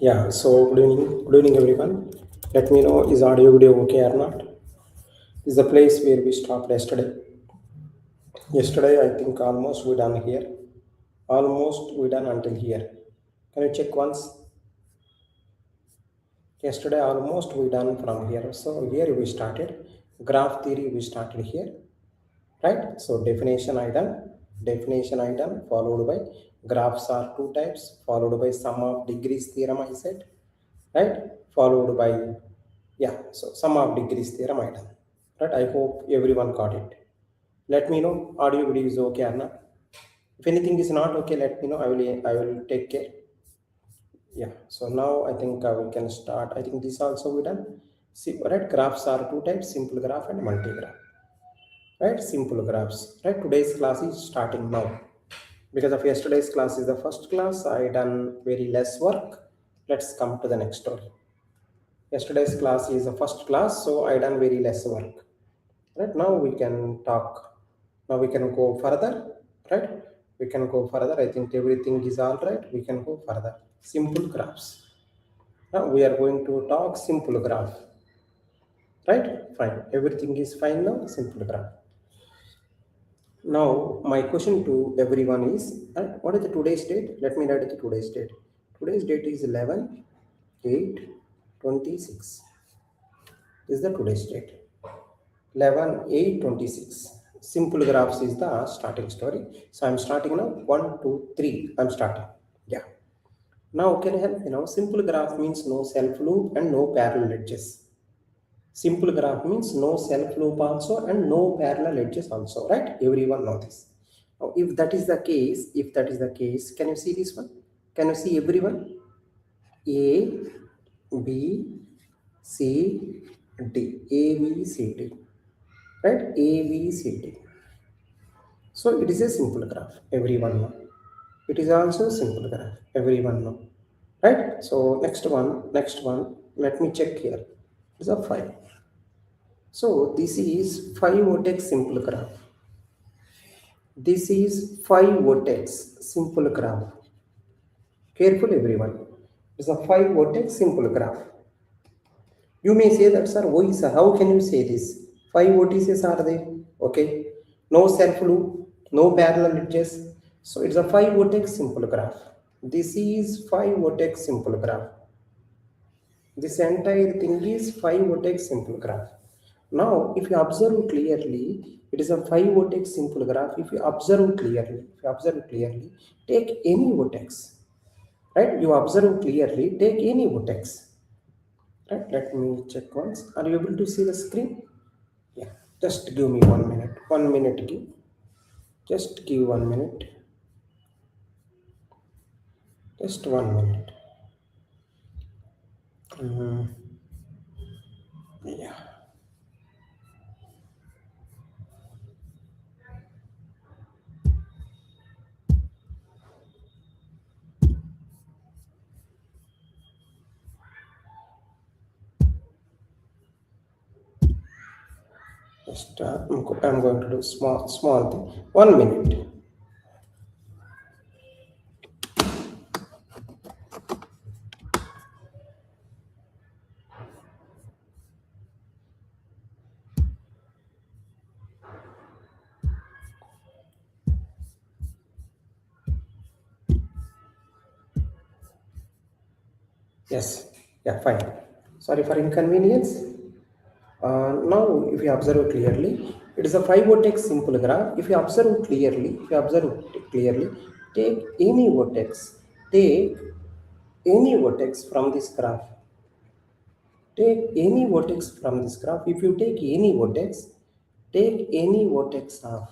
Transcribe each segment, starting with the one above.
Yeah, so good evening everyone. Let me know is audio video okay or not. This is the place where we stopped yesterday. Yesterday I think almost we done here. Almost we done until here. Can you check once? Yesterday almost we done from here. So here we started. Graph theory we started here. Right? So definition I done, followed by graphs are two types, followed by sum of degrees theorem I said, right? Followed by, yeah, so sum of degrees theorem I done. Right? I hope everyone got it. Let me know audio video is okay or not. If anything is not okay, let me know. I will take care. Yeah, so now I think we can start. I think this also we done. See, right? Graphs are two types, simple graph and multi-graph. Right? Simple graphs. Right? Today's class is starting now. Because of yesterday's class is the first class, I done very less work. Let's come to the next story. Yesterday's class is the first class, so I done very less work. Right, now we can talk. Now we can go further. Right, we can go further. I think everything is all right. We can go further. Simple graphs. Now we are going to talk simple graph. Right, fine. Everything is fine now. Simple graph. Now, my question to everyone is, what is the today's date? Let me write the today's date. Today's date is 11/8/26. Is the today's date. 11/8/26. Simple graphs is the starting story. So I'm starting now. 1, 2, 3. I'm starting. Yeah. Now, can you help me now? Simple graph means no self loop and no parallel edges. Simple graph means no self loop also and no parallel edges also, right? Everyone know this. Now, if that is the case, can you see this one? Can you see everyone? A, B, C, D. A, B, C, D. Right? A, B, C, D. So it is a simple graph. Everyone know. It is also a simple graph. Everyone know. Right? So next one. Let me check here. It is a 5. So this is 5 vertex simple graph. This is 5 vertex simple graph. Careful everyone. It's a 5 vertex simple graph. You may say that, sir, why, sir? How can you say this? 5 vertices are there. Okay. No self loop, no parallel edges. So it's a 5 vertex simple graph. This is 5 vertex simple graph. This entire thing is 5 vertex simple graph. Now, if you observe clearly, it is a 5 vertex simple graph. If you observe clearly, take any vertex. Right? You observe clearly, take any vertex. Right? Let me check once. Are you able to see the screen? Yeah. Just give me 1 minute. 1 minute give. Just give 1 minute. Just 1 minute. Yeah. Just I'm going to do small thing. 1 minute. Yes. Yeah. Fine. Sorry for inconvenience. Now, if you observe clearly, it is a 5 vertex simple graph. If you observe clearly, take any vertex. Take any vertex from this graph. Take any vertex from this graph. If you take any vertex of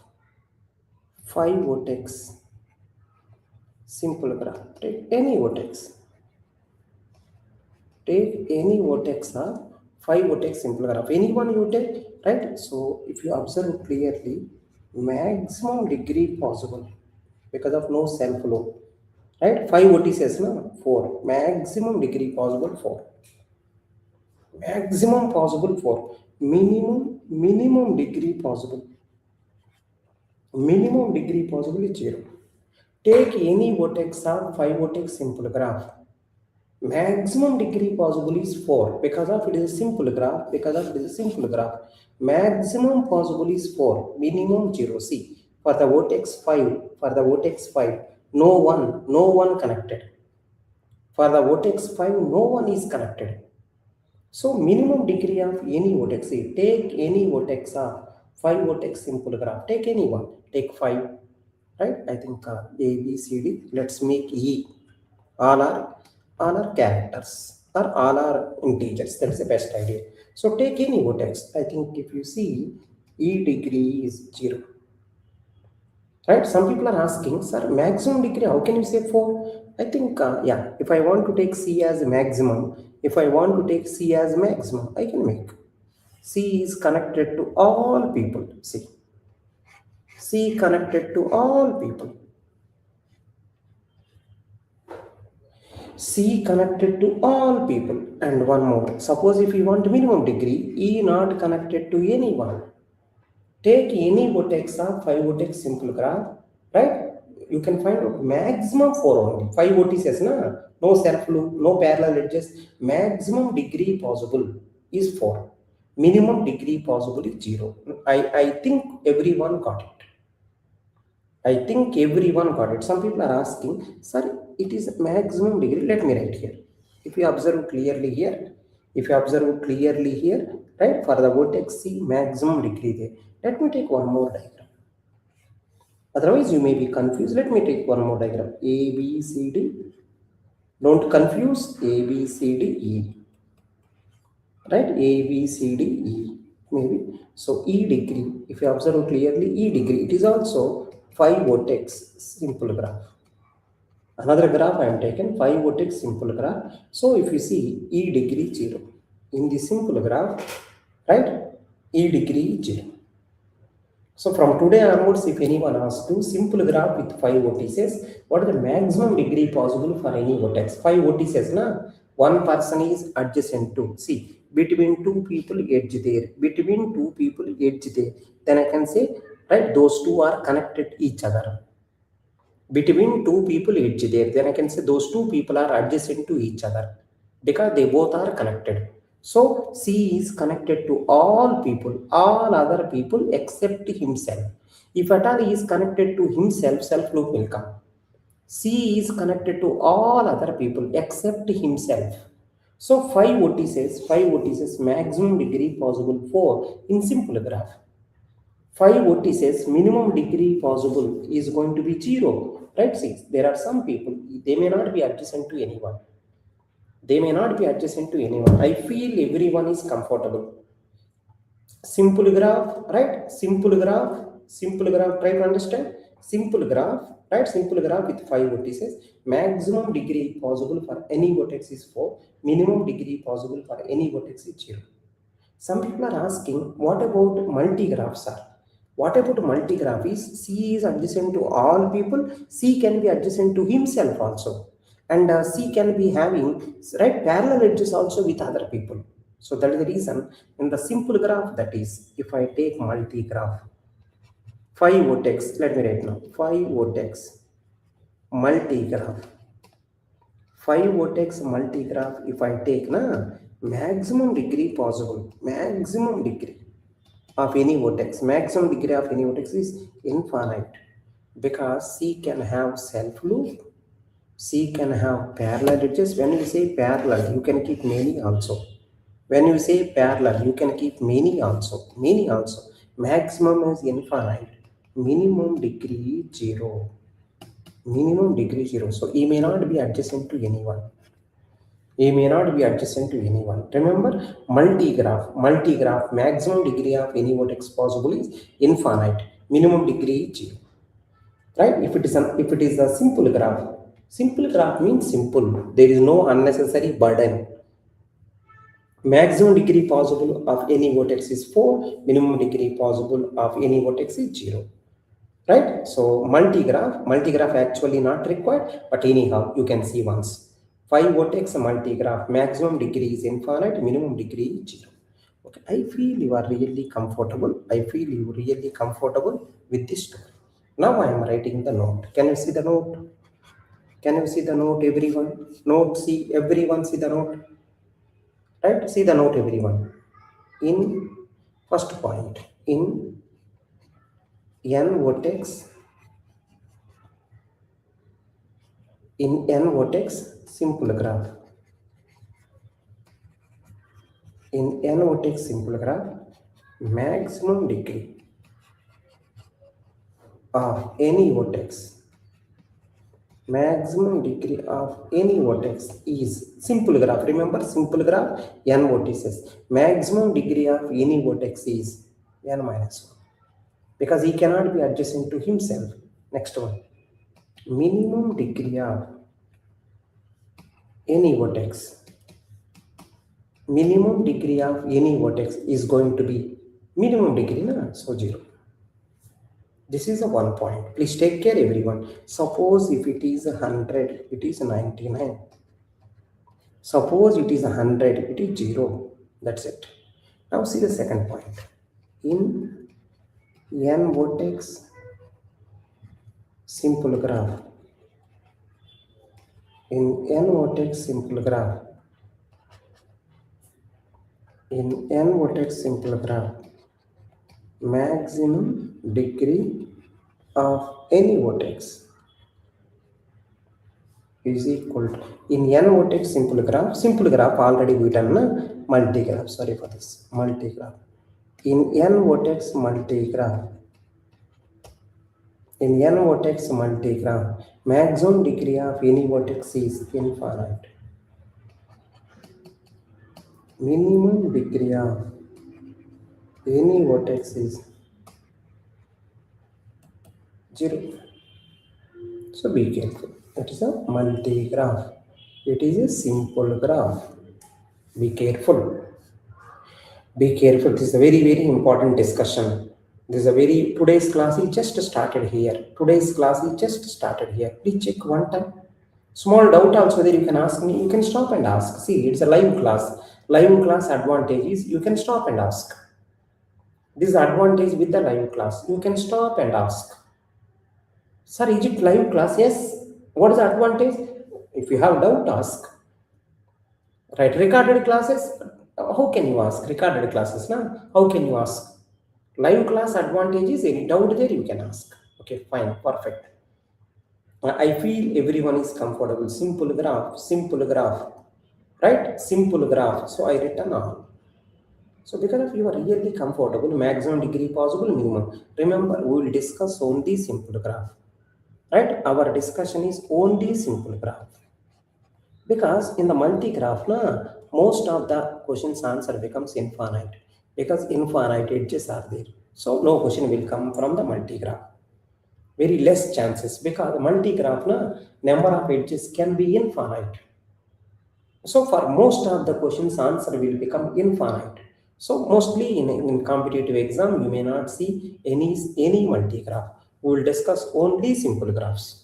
5 vertex simple graph. Take any vertex. Take any vertex of 5 vertex simple graph. Anyone you take, right? So if you observe clearly, maximum degree possible because of no self loop, right? 5 vertices, no? 4. Maximum degree possible 4. Maximum possible 4. Minimum degree possible. Minimum degree possible is 0. Take any vertex of 5 vertex simple graph. Maximum degree possible is 4 because of it is a simple graph. Because of it is a simple graph. Maximum possible is 4. Minimum 0. See, for the vertex 5, no one connected. For the vertex 5, no one is connected. So minimum degree of any vertex, see, take any vertex of 5 vertex simple graph. Take any one. Take 5, right? I think A, B, C, D. Let's make E. All are characters or all are integers. That's the best idea. So take any vertex. I think if you see E degree is 0. Right? Some people are asking, sir, maximum degree, how can you say 4? I think, yeah, if I want to take C as maximum, if I want to take C as maximum, I can make. C is connected to all people. See, C connected to all people. C connected to all people. And one more. Suppose if you want minimum degree, E not connected to anyone. Take any vertex of 5 vertex simple graph, right? You can find out maximum 4 only. 5 vertices, no self loop, no parallel edges. Maximum degree possible is 4. Minimum degree possible is 0. I think everyone got it. I think everyone got it. Some people are asking, sir, it is maximum degree. Let me write here. If you observe clearly here, right, for the vertex C, maximum degree there. Let me take one more diagram. Otherwise, you may be confused. Let me take one more diagram. A, B, C, D. Don't confuse A, B, C, D, E. Right? A, B, C, D, E. Maybe. So, E degree, if you observe clearly, E degree, it is also 5 vertex simple graph. Another graph I am taken 5 vertex simple graph. So if you see E degree 0 in the simple graph, right? E degree 0. So from today onwards, if anyone asks you simple graph with 5 vertices, what is the maximum degree possible for any vertex? 5 vertices, na? One person is adjacent to. See, between two people edge there. Between two people edge there. Then I can say, right, those two are connected each other. Between two people edge there, then I can say those two people are adjacent to each other because they both are connected. So C is connected to all people, all other people except himself. If at all he is connected to himself, self loop will come. C is connected to all other people except himself. So 5 vertices, maximum degree possible 4 in simple graph. 5 vertices, minimum degree possible is going to be 0. Right? See, there are some people, they may not be adjacent to anyone. They may not be adjacent to anyone. I feel everyone is comfortable. Simple graph, right? Simple graph, try to understand. Simple graph, right? Simple graph with 5 vertices. Maximum degree possible for any vertex is 4. Minimum degree possible for any vertex is 0. Some people are asking, what about multi-graph, sir? What about multi-graph is C is adjacent to all people, C can be adjacent to himself also. And C can be having, right, parallel edges also with other people. So that is the reason in the simple graph, that is, if I take multi-graph, 5 vertex, let me write now, 5 vertex multi-graph. 5 vertex multi-graph, if I take maximum degree possible, maximum degree of any vertex, maximum degree of any vertex is infinite because C can have self loop, C can have parallel edges. When you say parallel, you can keep many also. When you say parallel, you can keep many also. Many also. Maximum is infinite. Minimum degree 0. Minimum degree 0. So E may not be adjacent to anyone. A may not be adjacent to anyone. Remember, multi-graph, maximum degree of any vertex possible is infinite. Minimum degree is 0. Right? If it is a simple graph means simple. There is no unnecessary burden. Maximum degree possible of any vertex is 4. Minimum degree possible of any vertex is 0. Right? So multi-graph actually not required, but anyhow, you can see once. 5 vertex multi-graph, maximum degree is infinite, minimum degree is 0. Okay, I feel you are really comfortable. with this story. Now I am writing the note. Can you see the note? Can you see the note, everyone? Note, see, everyone see the note. Right? See the note, everyone. In first point, in n vertex, simple graph. In n vertex simple graph, maximum degree of any vertex, is simple graph. Remember, simple graph, n vertices. Maximum degree of any vertex is n minus 1, because he cannot be adjacent to himself. Next one, minimum degree of any vertex. Minimum degree of any vertex is going to be minimum degree, na? So 0. This is a 1 point. Please take care, everyone. Suppose if it is 100, it is 99. Suppose it is 100, it is 0. That's it. Now see the second point. In n vertex simple graph. In n vertex simple graph. In n vertex simple graph, maximum degree of any vertex is equal to, in n vertex simple graph already we done, na? Multigraph, sorry for this, multigraph. In n vertex multigraph, maximum degree of any vertex is infinite. Minimum degree of any vertex is 0. So be careful. It is a multi-graph. It is a simple graph. Be careful. Be careful. This is a very, very important discussion. Today's class is just started here. Please check one time. Small doubt also there, you can ask me. You can stop and ask. See, it's a live class. Live class advantage is you can stop and ask. This is advantage with the live class. You can stop and ask. Sir, is it live class? Yes. What is the advantage? If you have doubt, ask. Right? Recorded classes, how can you ask? Recorded classes, na? How can you ask? Live class advantage is any doubt there, you can ask. Okay, fine, perfect. I feel everyone is comfortable. Simple graph. Right? Simple graph. So I written on. So because if you are really comfortable, maximum degree possible, minimum. Remember, we will discuss only simple graph. Right? Our discussion is only simple graph. Because in the multi-graph, most of the questions answer becomes infinite. Because infinite edges are there. So no question will come from the multi-graph. Very less chances, because multi-graph, number of edges can be infinite. So for most of the questions, answer will become infinite. So mostly in competitive exam, you may not see any multi-graph. We will discuss only simple graphs.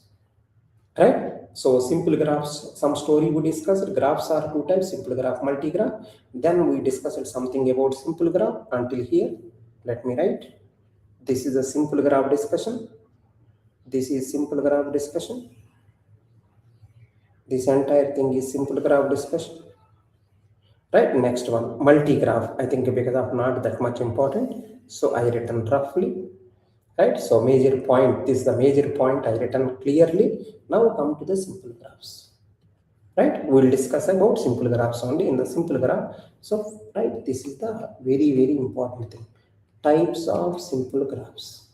Right? So simple graphs, some story we discussed. Graphs are two types, simple graph, multi-graph. Then we discussed something about simple graph until here. Let me write. This is a simple graph discussion. This is simple graph discussion. This entire thing is simple graph discussion. Right? Next one, multi-graph. I think because of not that much important, so I written roughly. Right? So major point, this is the major point I written clearly. Now come to the simple graphs. Right? We will discuss about simple graphs only in the simple graph. So, right, this is the very, very important thing. Types of simple graphs.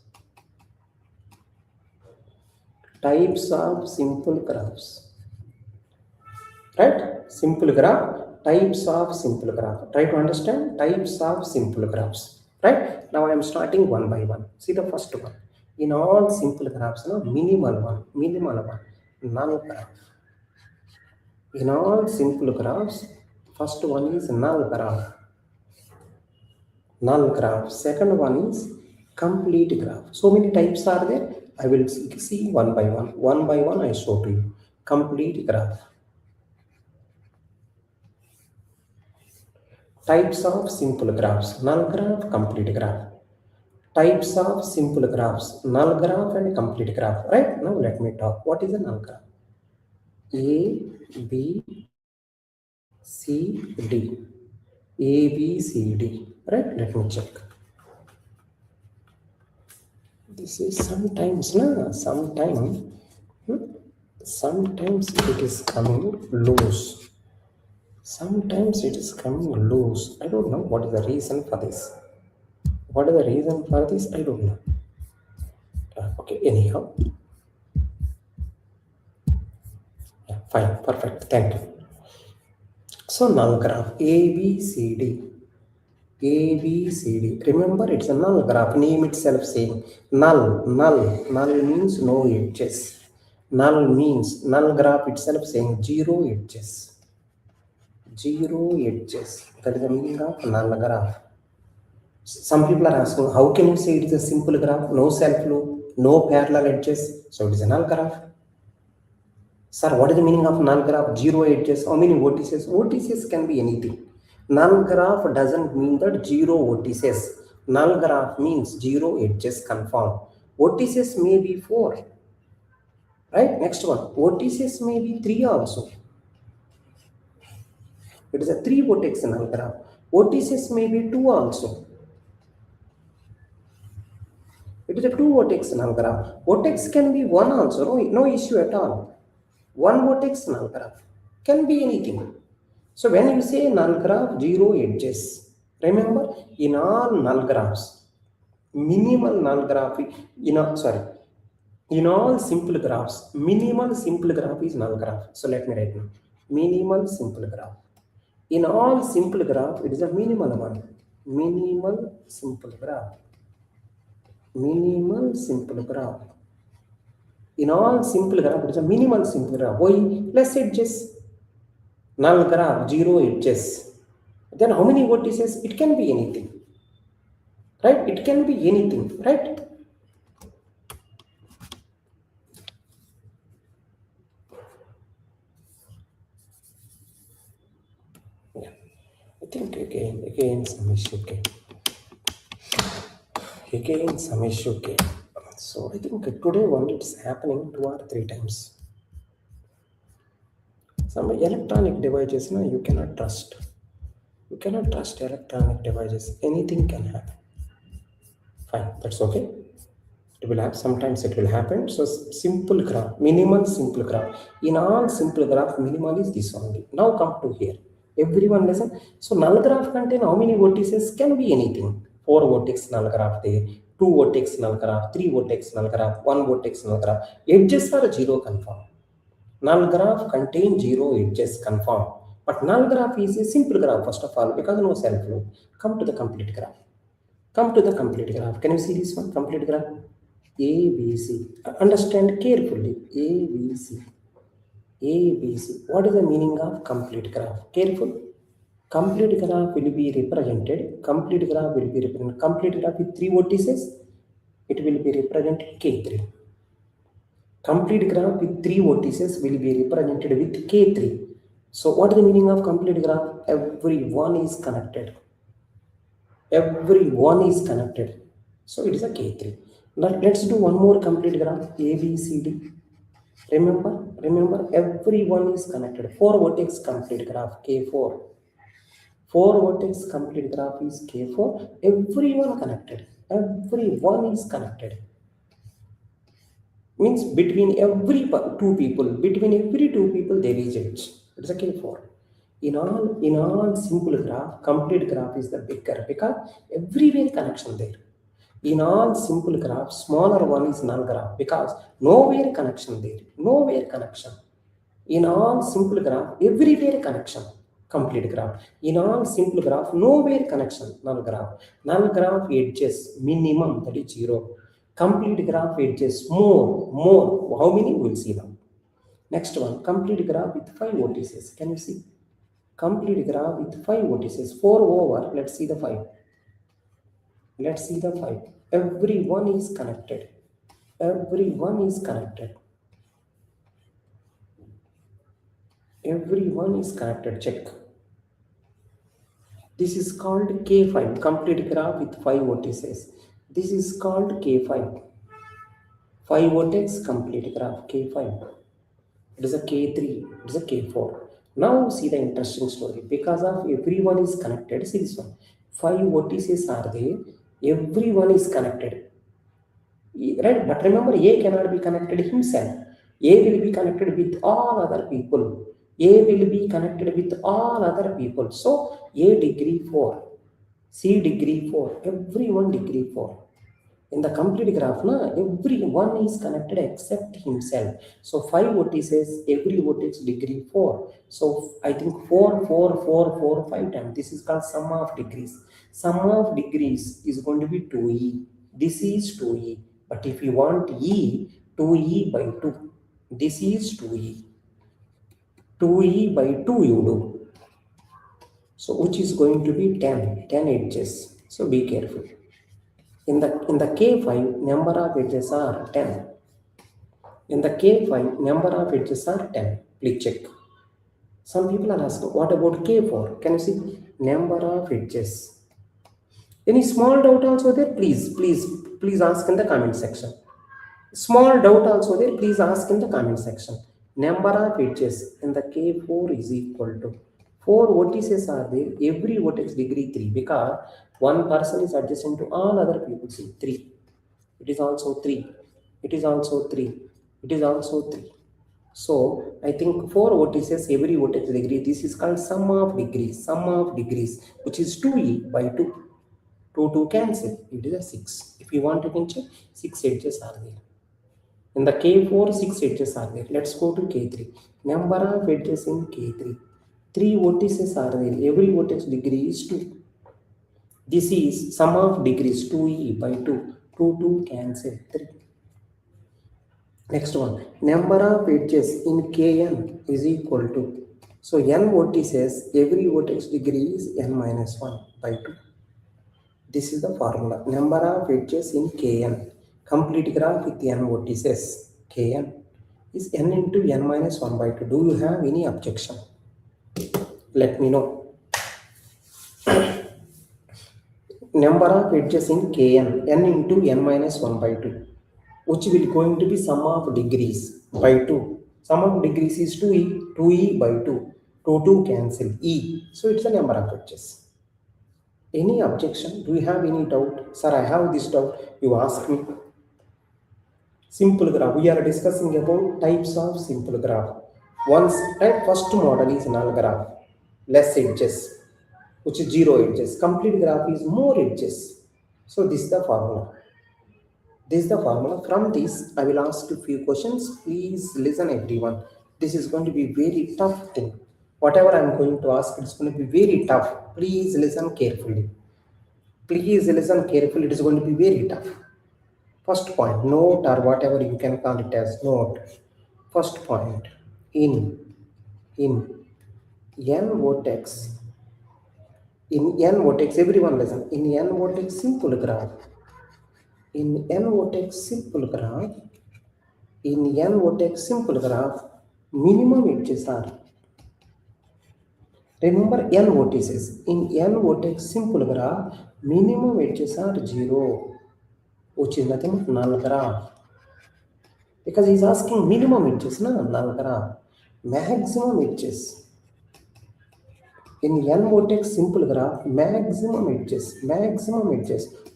Types of simple graphs. Right? Simple graph, types of simple graph. Try to understand types of simple graphs. Right? Now I am starting one by one. See the first one. In all simple graphs, minimal one, null graph. In all simple graphs, first one is null graph. Null graph. Second one is complete graph. So many types are there. I will see one by one. One by one I show to you. Complete graph. Types of simple graphs. Null graph, complete graph. Types of simple graphs. Null graph and complete graph. Right? Now let me talk. What is a null graph? A, B, C, D. A, B, C, D. Right? Let me check. This is sometimes, sometimes it is coming loose. Sometimes it is coming loose. I don't know what is the reason for this. What is the reason for this? I don't know. Okay, anyhow. Yeah, fine, perfect. Thank you. So null graph A, B, C, D. A, B, C, D. Remember, it's a null graph. Name itself saying null. Null means no edges. Null means null graph itself saying zero edges. Zero edges. That is the meaning of null graph. Some people are asking, how can you say it is a simple graph? No self loop, no parallel edges. So it is a null graph. Sir, what is the meaning of null graph? Zero edges. How many vertices? Vertices can be anything. Null graph doesn't mean that zero vertices. Null graph means zero edges confirmed. Vertices may be 4. Right? Next one. Vertices may be 3 also. It is a 3 vertex null graph. Vertices may be 2 also. It is a 2 vertex null graph. Vertex can be 1 also. No issue at all. 1 vertex null graph. Can be anything. So when you say null graph, 0 edges. Remember, in all null graphs, minimal null graph, in all simple graphs, minimal simple graph is null graph. So let me write now. Minimal simple graph. In all simple graph, it is a minimal one. Minimal simple graph. Minimal simple graph. In all simple graph, it is a minimal simple graph. Why? Less edges. Null graph, 0 edges. Then how many vertices? It can be anything. Right? It can be anything. Right? Yeah. I think again some issue came. Again some issue came. So I think today only it's happening 2 or 3 times. Some electronic devices, no, you cannot trust. You cannot trust electronic devices. Anything can happen. Fine, that's okay. It will have, sometimes it will happen. So simple graph, minimal simple graph. In all simple graph, minimal is this only. Now come to here. Everyone listen. So null graph contain how many vertices? Can be anything. 4 vertex null graph there, 2 vertex null graph, 3 vertex null graph, 1 vertex null graph. Edges are 0 confirm. Null graph contains 0 edges confirm. But null graph is a simple graph first of all because no self loop. Come to the complete graph. Come to the complete graph. Can you see this one? Complete graph. A, B, C. Understand carefully. A, B, C. A, B, C. What is the meaning of complete graph? Careful. Complete graph will be represented. Complete graph will be represented. Complete graph with 3 vertices. It will be represented K3. Complete graph with 3 vertices will be represented with K3. So what is the meaning of complete graph? Every one is connected. Every one is connected. So it is a K3. Now let's do one more complete graph. A, B, C, D. Remember, everyone is connected. 4 vertex complete graph, K4. 4 vertex complete graph is K4. Everyone connected. Everyone is connected. Means between every two people, there is edge. It's a K4. In all simple graph, complete graph is the bigger because everywhere connection there. In all simple graph, smaller one is null graph because nowhere connection there. Nowhere connection. In all simple graph, everywhere connection. Complete graph. In all simple graph, nowhere connection. Null graph. Null graph edges minimum, that is 0. Complete graph edges more. How many? We'll see now. Next one, complete graph with 5 vertices. Can you see? Complete graph with 5 vertices. 4 over. Let's see the 5. Let's see the 5. Everyone is connected. Everyone is connected. Everyone is connected. Check. This is called K5. Complete graph with 5 vertices. This is called K5. 5 vertex complete graph K5. it is a K3, it is a K4. Now see the interesting story. Because of everyone is connected, see this one. 5 vertices are there, everyone is connected. Right? But remember, A cannot be connected himself. A will be connected with all other people. A will be connected with all other people. So A degree 4, C degree 4, everyone degree 4. In the complete graph, na, everyone is connected except himself. So 5 vertices, every vertex degree 4. So I think 4, 4, 4, 4, 5 times. This is called sum of degrees. Sum of degrees is going to be 2e. This is 2e. But if you want e, 2e by 2. This is 2e. 2e by 2 you do. So which is going to be 10, 10 edges. So be careful. In the K5, number of edges are 10. In the K5, number of edges are 10. Please check. Some people are asking, what about K4? Can you see? Number of edges. Any small doubt also there? Please ask in the comment section. Small doubt also there? Please ask in the comment section. Number of edges in the K4 is equal to 4 vertices are there. Every vertex degree 3 because one person is adjacent to all other people. See 3. It is also 3. It is also 3. It is also 3. So I think 4 vertices, every vertex degree. This is called sum of degrees, which is 2e by 2. 2 cancel. It is a 6. If you want, you can check. 6 edges are there. In the K4, 6 edges are there. Let's go to K3. Number of edges in K3. 3 vertices are there. Every vertex degree is 2. This is sum of degrees 2e by 2. 2 cancel 3. Next one. Number of edges in Kn is equal to. So n vertices, every vertex degree is n minus 1 by 2. This is the formula. Number of edges in Kn. Complete graph with n vertices. Kn is n into n minus 1 by 2. Do you have any objection? Let me know. Number of edges in Kn. N into n minus 1 by 2. Which will going to be sum of degrees by 2. Sum of degrees is 2e. 2e by 2. 2 cancel e. So it's a number of edges. Any objection? Do you have any doubt? Sir, I have this doubt. You ask me. Simple graph. We are discussing about types of simple graph. First model is null graph. Less edges, which is 0 edges. Complete graph is more edges. So this is the formula. This is the formula. From this, I will ask you a few questions. Please listen, everyone. This is going to be very tough thing. Whatever I am going to ask, it's going to be very tough. Please listen carefully. Please listen carefully. It is going to be very tough. First point, note or whatever you can call it as note. First point, in n vertex. In n vertex, everyone listen. In n vertex simple graph. In n vertex simple graph. In n vertex simple graph, minimum edges are. Remember n vertices. In n vertex simple graph, minimum edges are 0, which is nothing but null graph. Because he is asking minimum edges, null graph. Maximum edges. In n vertex simple graph, maximum edges.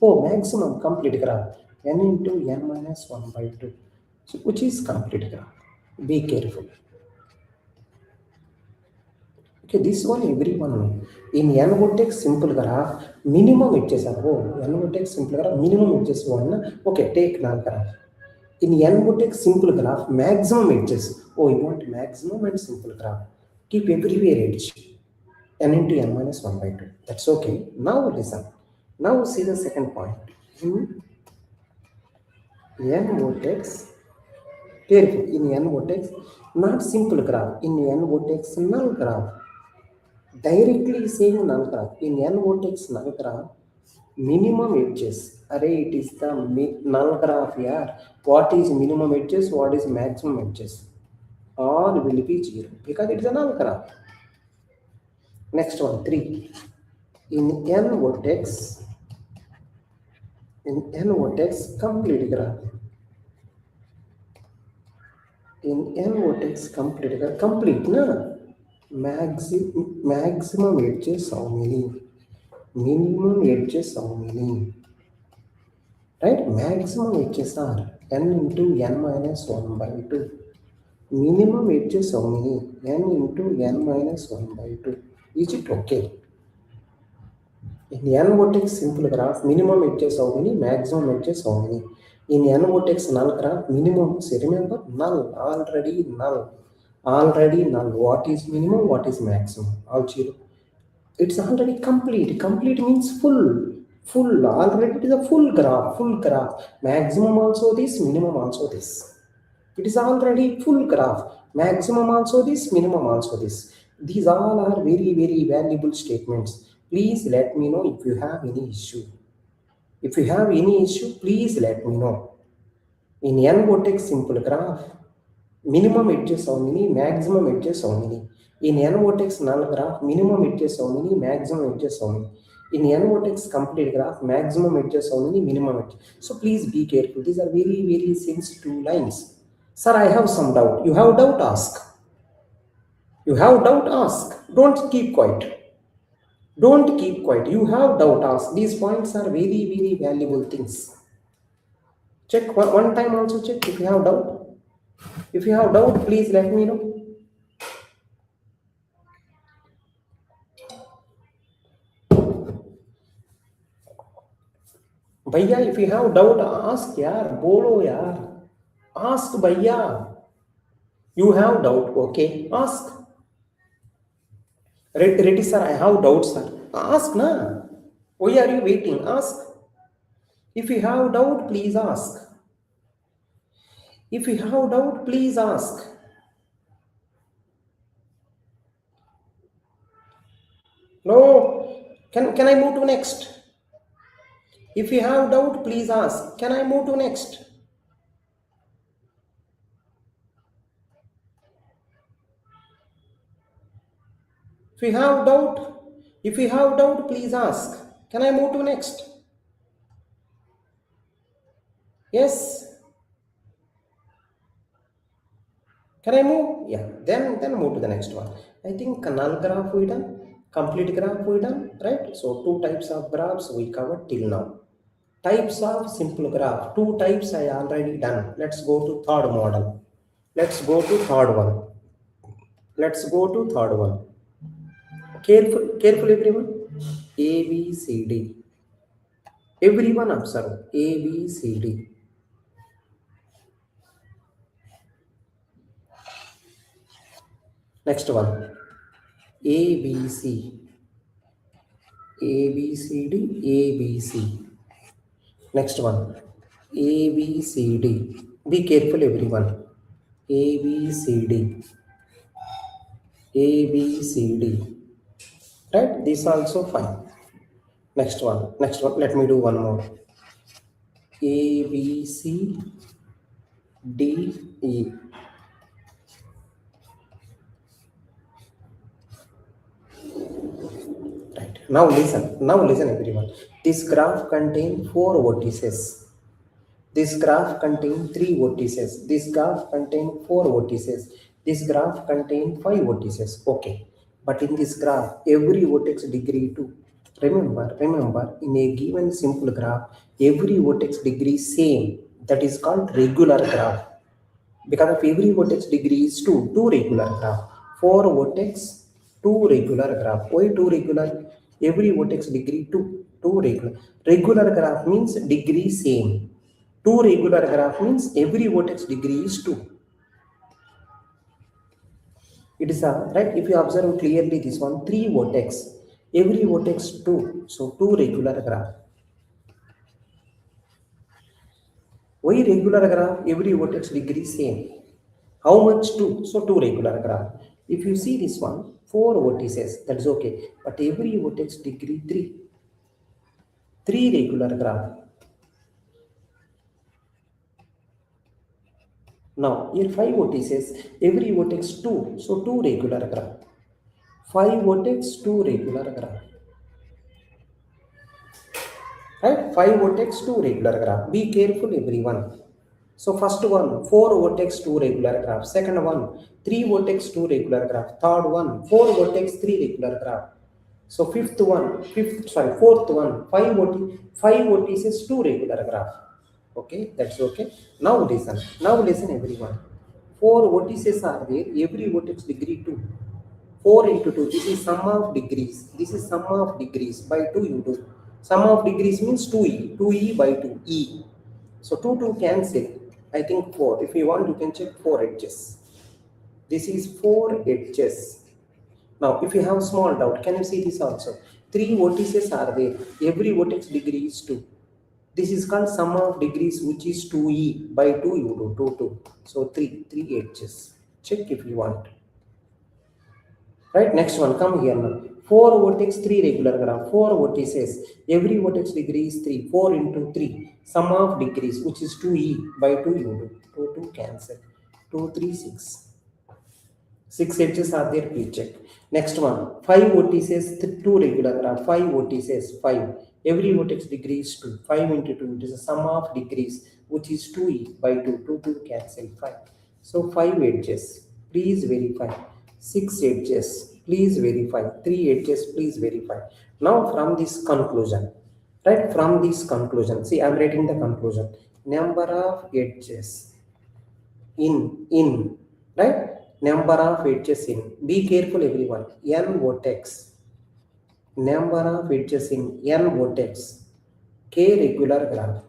Oh, maximum complete graph. N into n minus 1 by 2. So, which is complete graph. Be careful. Okay, this one everyone know. In n vertex simple graph, minimum edges are. Oh, n vertex simple graph, minimum edges 1. Okay, take null graph. In n vertex simple graph, maximum edges. Oh, you want maximum and simple graph. Keep everywhere edge. N into n minus 1 by 2. That's okay. Now listen. Now see the second point. In n vertex, careful. In n vertex, not simple graph. In n vertex, null graph. Directly saying null graph. In n vertex null graph, minimum edges. Array, it is the null graph here. What is minimum edges? What is maximum edges? All will be 0 because it is a null graph. Next one, 3. In n vertex, complete graph. In n vertex complete na maximum edges how many, minimum edges how many, right? Maximum edges are n into n minus 1 by 2. Minimum edges how many, n into n minus 1 by 2. Is it okay? In n vertex simple graph, minimum edges how many, maximum edges how many? In n vertex null graph, minimum, see, remember, null, already null. Already null. What is minimum, what is maximum? All zero. It's already complete. Complete means full. Full. Already it is a full graph. Full graph. Maximum also this, minimum also this. It is already full graph. Maximum also this, minimum also this. These all are very, very valuable statements. Please let me know if you have any issue. If you have any issue, please let me know. In n vertex simple graph, minimum edges how many, maximum edges how many? In n vertex null graph, minimum edges how many, maximum edges how many? In n vertex complete graph, maximum edges how many, minimum edges. So please be careful. These are very, very sensitive lines. Sir, I have some doubt. You have doubt, ask. You have doubt, ask. Don't keep quiet. Don't keep quiet. You have doubt, ask. These points are very, very valuable things. Check one time also, check if you have doubt. If you have doubt, please let me know. Bhaiya, if you have doubt, ask yaar, bolo yaar. Ask bhaiya. You have doubt, okay? Ask. Ready, sir, I have doubt, sir. Ask na. Why are you waiting? Ask. If you have doubt, please ask. If you have doubt, please ask. No. Can I move to next? If you have doubt, please ask. Can I move to next? If you have doubt, please ask. Can I move to next? Yes. Can I move? Yeah. Then move to the next one. I think null graph we done, complete graph we done, right? So two types of graphs we covered till now. Types of simple graph. Two types I already done. Let's go to third model. Let's go to third one. Let's go to third one. Careful everyone. A, B, C, D. Everyone observe. A, B, C, D. Next one. A, B, C. A, B, C, D. A, B, C. Next one. A, B, C, D. Be careful everyone. A, B, C, D. A, B, C, D. Right? This also fine. Next one. Next one. Let me do one more. A, B, C, D, E. Right. Now listen. Now listen everyone. This graph contains 4 vertices. This graph contains 3 vertices. This graph contains 4 vertices. This graph contains 5 vertices. Okay. But in this graph, every vertex degree 2. Remember, in a given simple graph, every vertex degree same. That is called regular graph. Because of every vertex degree is 2 regular graph. 4 vertex, 2 regular graph. Why 2 regular? Every vertex degree 2 regular. Regular graph means degree same. 2 regular graph means every vertex degree is 2. It is a, right? If you observe clearly this one, 3 vertex. Every vertex 2. So 2 regular graph. Why regular graph? Every vertex degree same. How much 2? So 2 regular graph. If you see this one, 4 vertices, that's okay. But every vertex degree 3. 3 regular graph. Now, here 5 vertices, every vertex 2. So 2 regular graph. 5 vertex, 2 regular graph. Right? 5 vertex, 2 regular graph. Be careful everyone. So first one, 4 vertex 2 regular graph. Second one, 3 vertex 2 regular graph. Third one, 4 vertex 3 regular graph. So fourth one, 5 vertices 2 regular graph. Okay, that's okay. Now listen everyone. 4 vertices are there, every vertex degree 2. 4 into 2, this is sum of degrees. This is sum of degrees by 2 into. Sum of degrees means 2e. 2e by 2, e. So 2 cancel. I think 4. If you want, you can check 4 edges. This is 4 edges. Now, if you have small doubt, can you see this also? 3 vertices are there. Every vertex degree is 2. This is called sum of degrees, which is 2e by 2 you do 2. So 3 edges. Check if you want. Right, next one, come here now. 4 vertex 3 regular graph, 4 vertices, every vertex degree is 3, 4 into 3, sum of degrees, which is 2e by 2 you do, 2 cancel, 2, 3, 6. 6 edges are there, please check. Next one, 5 vertices, 2 regular graph, 5 vertices, 5. Every vertex degree is 2. 5 into 2, it is a sum of degrees, which is 2e by 2. 2 cancel, 5. So 5 edges, please verify. 6 edges, please verify. 3 edges, please verify. Now from this conclusion, right? From this conclusion, see, I am writing the conclusion. Number of edges in, right? Number of edges in. Be careful, everyone. N vertex. Number of edges in n vertex. K regular graph.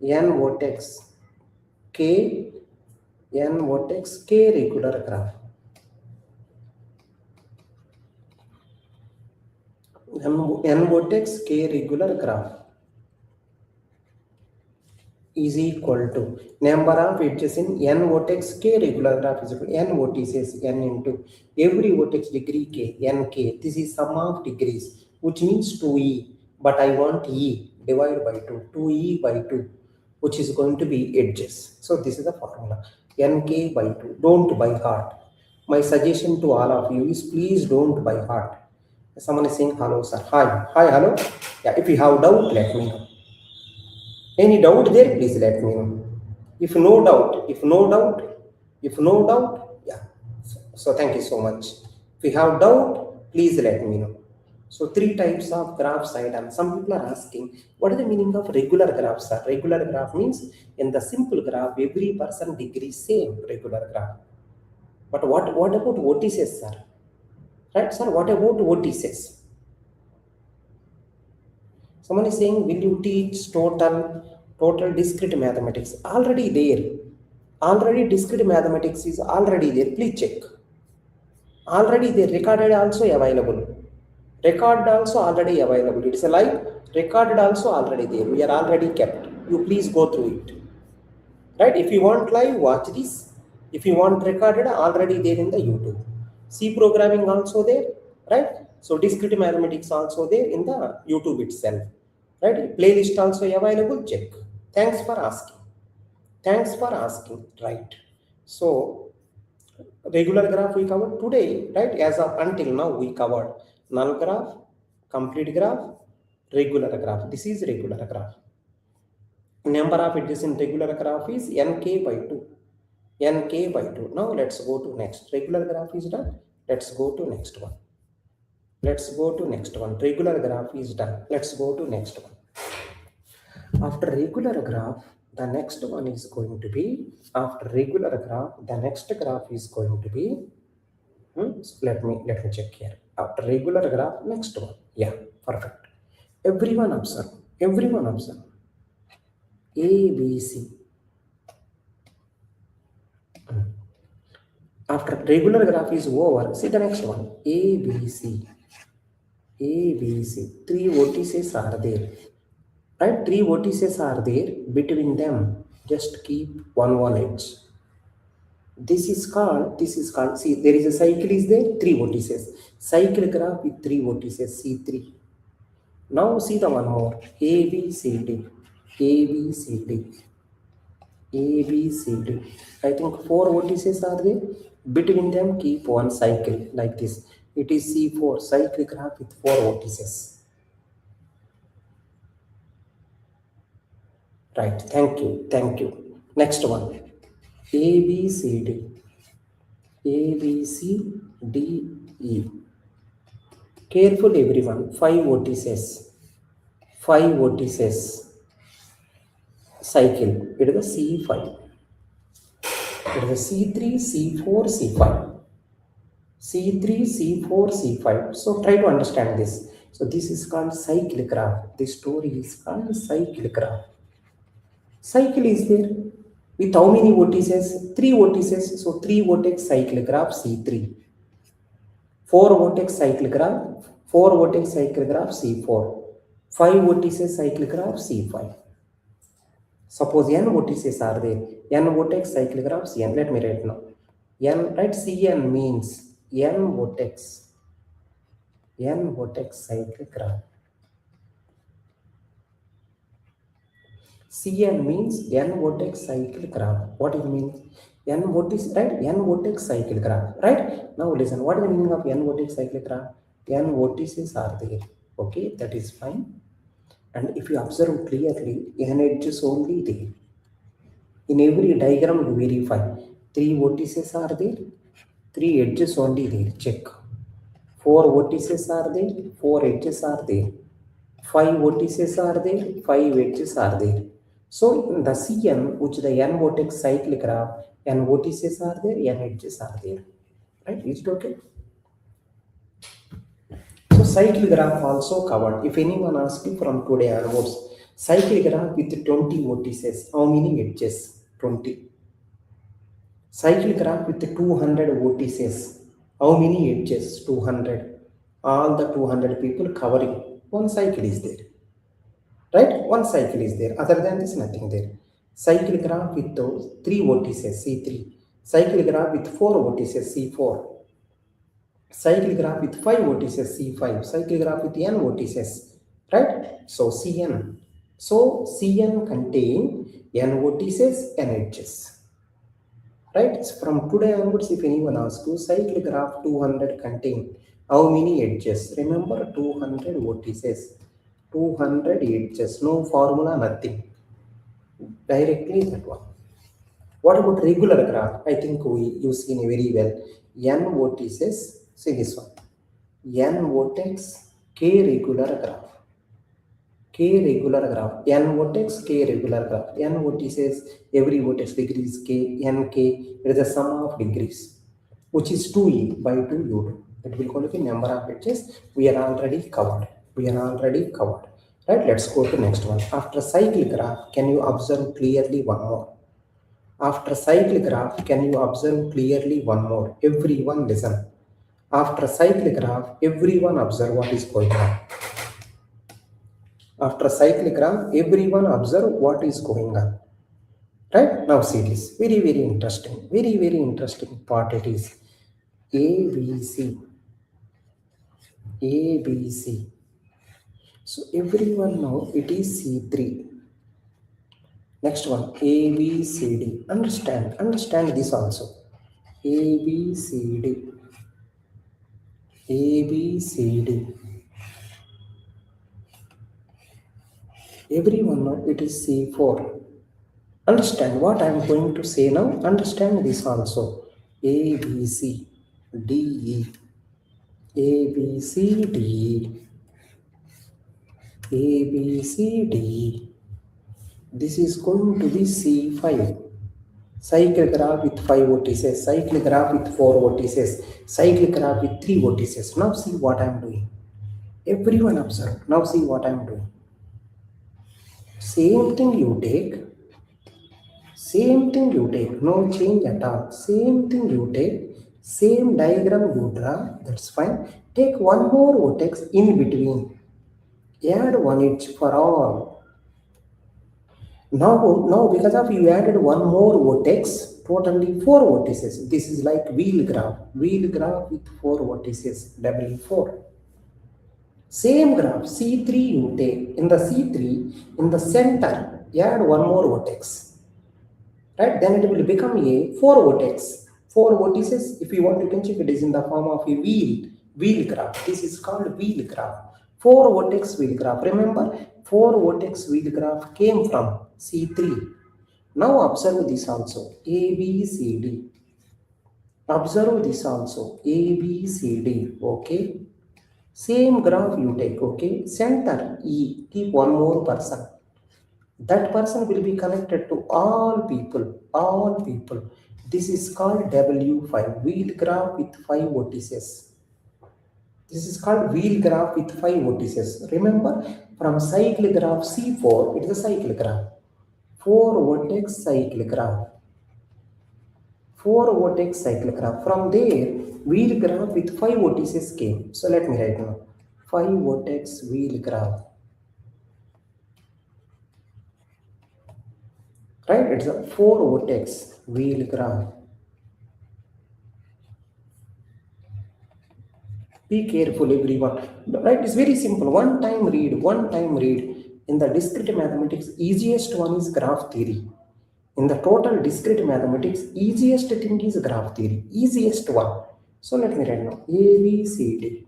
N vertex. K n vertex K regular graph. N vertex K regular graph is equal to number of edges in n vertex K regular graph is equal to n vertices n into every vertex degree K, nk. This is sum of degrees, which means 2e, but I want e divided by 2, 2e by 2, which is going to be edges. So this is the formula, nk by 2. Don't by heart. My suggestion to all of you is please don't by heart. Someone is saying hello sir. Hi, hello. Yeah, if you have doubt, let me know. Any doubt there, please let me know. If no doubt, yeah. So thank you so much. If you have doubt, please let me know. So 3 types of graphs I done. Some people are asking, what is the meaning of regular graphs, sir? Regular graph means in the simple graph, every person degree same regular graph. But what about vertices, sir? Right, sir? What about vertices? Someone is saying, will you teach total discrete mathematics? Already there. Already discrete mathematics is already there. Please check. Already there. Recorded also available. Record also already available. It's a live. Recorded also already there. We are already kept. You please go through it. Right? If you want live, watch this. If you want recorded, already there in the YouTube. C programming also there. Right? So discrete mathematics also there in the YouTube itself. Right? Playlist also available. Check. Thanks for asking. Right? So regular graph we covered today, right? As of until now we covered null graph, complete graph, regular graph. This is regular graph. Number of edges in regular graph is nk by 2. Nk by 2. Now let's go to next. Regular graph is done. Let's go to next one. Regular graph is done. Let's go to next one. After regular graph, the next one is going to be, after regular graph, the next graph is going to be, so let me check here. After regular graph, next one. Yeah, perfect. Everyone observe. A, B, C. After regular graph is over, see the next one. A, B, C. 3 vertices are there. Right? 3 vertices are there. Between them, just keep one edge. This is called, see, there is a cycle is there, 3 vertices. Cycle graph with 3 vertices, C3. Now see the one more, A, B, C, D. I think 4 vertices are there. Between them, keep one cycle like this. It is C4, cycle graph with 4 vertices. Right, thank you. Next one, A, B, C, D. A, B, C, D, E. Careful everyone, 5 vertices. 5 vertices. Cycle. It is the C5. It is the C3, C4, C5. C3, C4, C5. So try to understand this. So this is called cycle graph. This story is called cycle graph. Cycle is there with how many vertices? 3 vertices. So 3 vertex cycle graph C3. 4 vertex cycle graph. 4 vertex cycle graph C4. 5 vertices cycle graph C5. Suppose n vertices are there. N vertex cycle graphs n. Let me write now. N, right? Cn means n vertex cycle graph. Cn means n vertex cycle graph. What it means? N vertex, right? N vertex cycle graph, right? Now listen, what is the meaning of n vertex cycle graph? N vertices are there. Okay, that is fine. And if you observe clearly, n edges only there. In every diagram you verify. 3 vertices are there, 3 edges only there. Check. 4 vertices are there, 4 edges are there. 5 vertices are there, 5 edges are there. So in the Cn, which the n vertex cycle graph, n vertices are there, n edges are there. Right? Is it okay? So cycle graph also covered. If anyone asks you from today onwards, cycle graph with 20 vertices, how many edges? 20. Cycle graph with 200 vertices, how many edges? 200. All the 200 people covering. One cycle is there. Right? One cycle is there. Other than this, nothing there. Cycle graph with those 3 vertices, C3. Cycle graph with 4 vertices, C4. Cycle graph with 5 vertices, C5. Cycle graph with n vertices. Right? So Cn. So Cn contain n vertices, n edges. Right? From today onwards, if anyone asks you, cycle graph 200 contain how many edges? Remember 200 vertices. 200 edges, no formula, nothing. Directly that one. What about regular graph? I think you've seen very well. N vertices, see this one. N vertex, K regular graph. K regular graph. N vertex, K regular graph. N vertices, every vertex degrees K, Nk, it is the sum of degrees, which is 2e by 2u2. That will call it the number of edges. We are already covered. Right, let's go to next one. After cycle graph, can you observe clearly one more? After cycle graph, can you observe clearly one more? Everyone listen. After cycle graph, everyone observe what is going on. After cycle graph, everyone observe what is going on. Right, now see this. Very, very interesting. Very, very interesting part it is. A, B, C. A, B, C. So everyone know it is C3. Next one, A, B, C, D. Understand this also. A, B, C, D. A, B, C, D. Everyone know it is C4. Understand what I am going to say now. Understand this also. A, B, C, D, E. A, B, C, D, E. A, B, C, D, E. This is going to be C5. Cycle graph with 5 vertices, cycle graph with 4 vertices, cycle graph with 3 vertices. Now see what I am doing. Everyone observe. Now see what I am doing. Same thing you take, no change at all. Same thing you take, same diagram you draw, that's fine. Take one more vertex in between. Add one edge for all. Now because of you added one more vertex, totally 4 vertices. This is like wheel graph with 4 vertices, W4. Same graph, C3 you take. In the C3, in the center, add one more vertex. Right? Then it will become a 4 vertex. 4 vertices, if you want, you can check it is in the form of a wheel graph. This is called wheel graph. 4 vertex wheel graph. Remember, 4 vertex wheel graph came from C3. Now observe this also, A, B, C, D. Observe this also, A, B, C, D, okay? Same graph you take, okay? Center E, keep one more person. That person will be connected to all people, all people. This is called W5, wheel graph with 5 vertices. This is called wheel graph with 5 vertices. Remember, from cycle graph C4, it is a cycle graph. 4 vertex cycle graph. 4 vertex cycle graph. From there, wheel graph with 5 vertices came. So let me write now. 5 vertex wheel graph. Right? It's a 4 vertex wheel graph. Be careful, everyone. Right? It's very simple. One time read. In the discrete mathematics, easiest one is graph theory. In the total discrete mathematics, easiest thing is graph theory. Easiest one. So let me write now. A, B, C, D.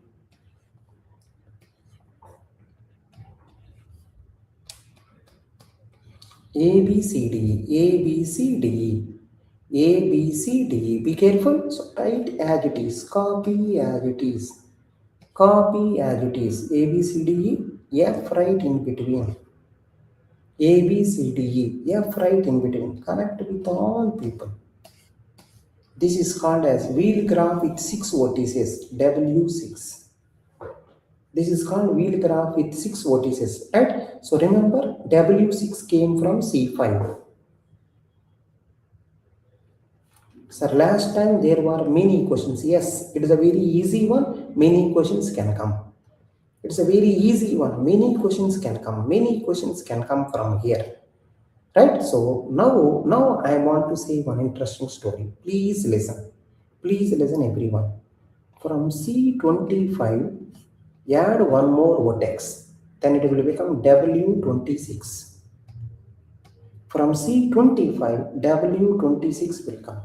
A, B, C, D. A, B, C, D. A, B, C, D. Be careful. So write as it is. Copy as it is. Copy as it is. A, B, C, D, E. F right in between. A, B, C, D, E. F right in between. Connect with all people. This is called as wheel graph with 6 vertices. W6. This is called wheel graph with 6 vertices. Right? So remember, W6 came from C5. Sir, last time there were many questions. Yes, it is a very easy one. Many questions can come. It's a very easy one. Many questions can come. Many questions can come from here. Right? So now I want to say one interesting story. Please listen. Please listen, everyone. From C25, add one more vertex. Then it will become W26. From C25, W26 will come.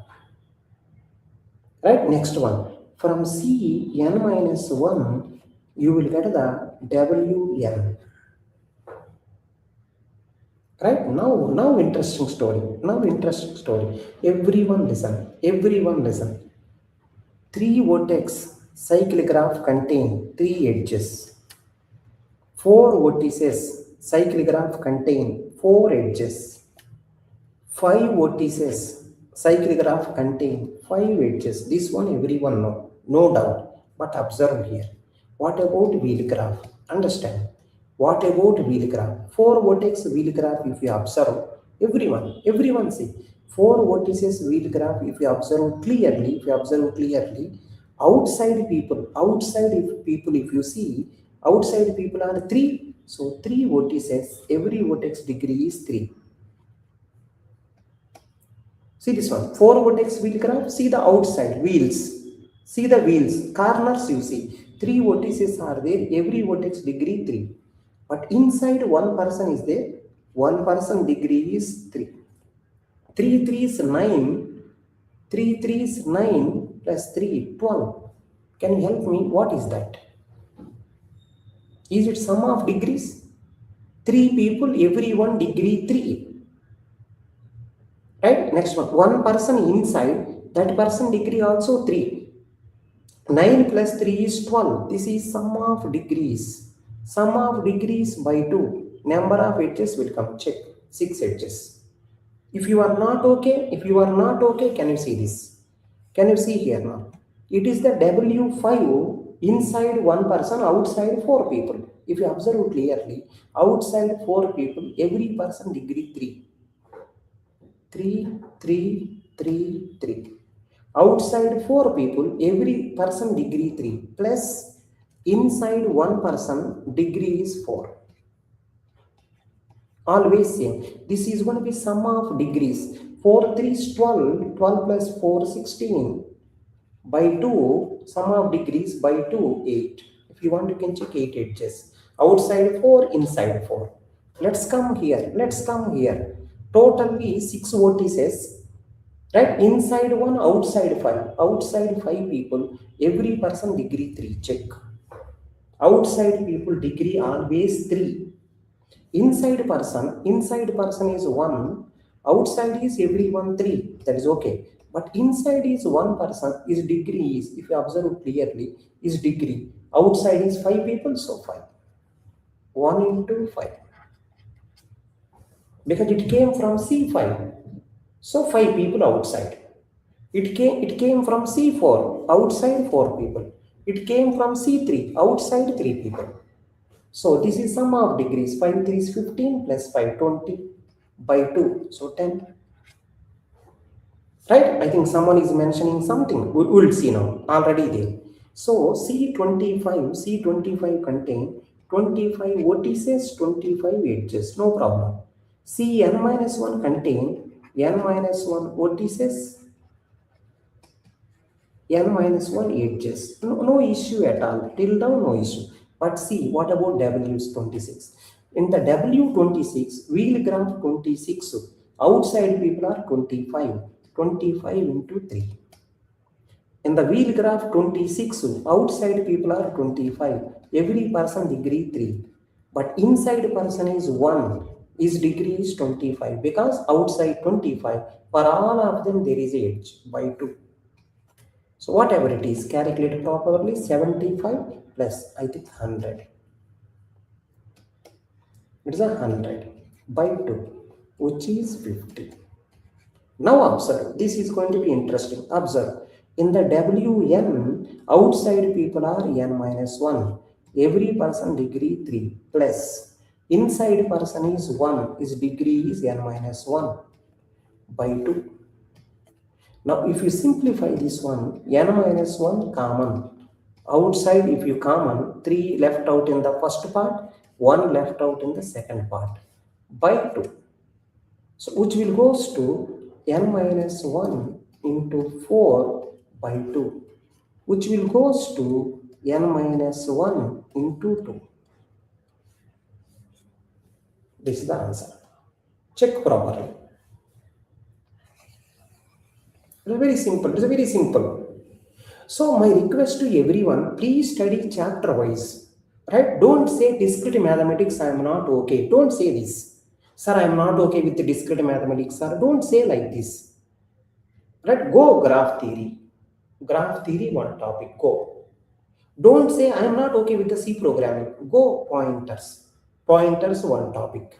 Right? Next one. From Cn minus 1, you will get the Wn. Right? Now interesting story. Everyone listen. 3 vertex cycle graph contain 3 edges. 4 vertices cycle graph contain 4 edges. 5 vertices cycle graph contain 5 edges. This one everyone know, no doubt. But observe here. What about wheel graph? Understand. What about wheel graph? 4 vertex wheel graph, if you observe, everyone see. 4 vertices wheel graph, if you observe clearly, outside people, if you see, outside people are 3. So 3 vertices, every vertex degree is 3. See this one, 4 vertex wheel graph, see the outside, wheels. See the wheels, corners you see. 3 vertices are there, every vertex degree 3. But inside one person is there, one person degree is 3. 3 3 is 9, 3 3 is 9 plus 3, 12. Can you help me? What is that? Is it sum of degrees? 3 people, everyone degree 3. Right? Next one person inside, that person degree also 3. 9 plus 3 is 12. This is sum of degrees. Sum of degrees by 2. Number of edges will come. Check. 6 edges. If you are not okay, can you see this? Can you see here now? It is the W5 inside one person, outside 4 people. If you observe clearly, outside 4 people, every person degree 3. 3, 3, 3, 3. Outside 4 people, every person degree 3 plus inside one person degree is 4. Always same. This is going to be sum of degrees. 4 3 is 12. 12 plus 4 16. By 2, sum of degrees by 2 8. If you want, you can check 8 edges. Outside 4, inside 4. Let's come here. Totally 6 vertices. Right? Inside 1, outside 5. Outside 5 people, every person degree 3. Check. Outside people degree always 3. Inside person is 1. Outside is everyone 3, that is okay. But inside is one person, is degree is, if you observe clearly, is degree. Outside is 5 people, so 5. 1 into 5. Because it came from C5. So 5 people outside. It came from C4, outside 4 people. It came from C3, outside 3 people. So this is sum of degrees. 5 3 is 15 plus 5, 20 by 2. So 10. Right? I think someone is mentioning something. We will see now. Already there. So C25 contain 25 vertices, 25 edges. No problem. Cn-1 contain n-1 vertices, n-1 edges. No issue at all. Till now, no issue. But see, what about W26? In the W26, wheel graph 26. Outside people are 25. 25 into 3. In the wheel graph 26, outside people are 25. Every person degree 3. But inside person is 1. His degree is 25. Because outside 25, for all of them there is edge by 2. So whatever it is, calculate properly. 75 plus, I think, 100. It is 100 by 2, which is 50. Now observe, this is going to be interesting. Observe, in the Wn, outside people are n-1. Every person degree 3 plus inside person is 1. His degree is n-1 by 2. Now if you simplify this one, n-1 common. Outside if you common, 3 left out in the first part, 1 left out in the second part by 2. So which will goes to n-1 into 4 by 2, which will goes to n-1 into 2. This is the answer. Check properly. It is very simple. It is very simple. So my request to everyone, please study chapter wise. Right? Don't say discrete mathematics, I am not okay. Don't say this. Sir, I am not okay with the discrete mathematics, sir. Don't say like this. Right? Go graph theory. Graph theory, one topic. Go. Don't say I am not okay with the C programming. Go pointers. Pointers, one topic.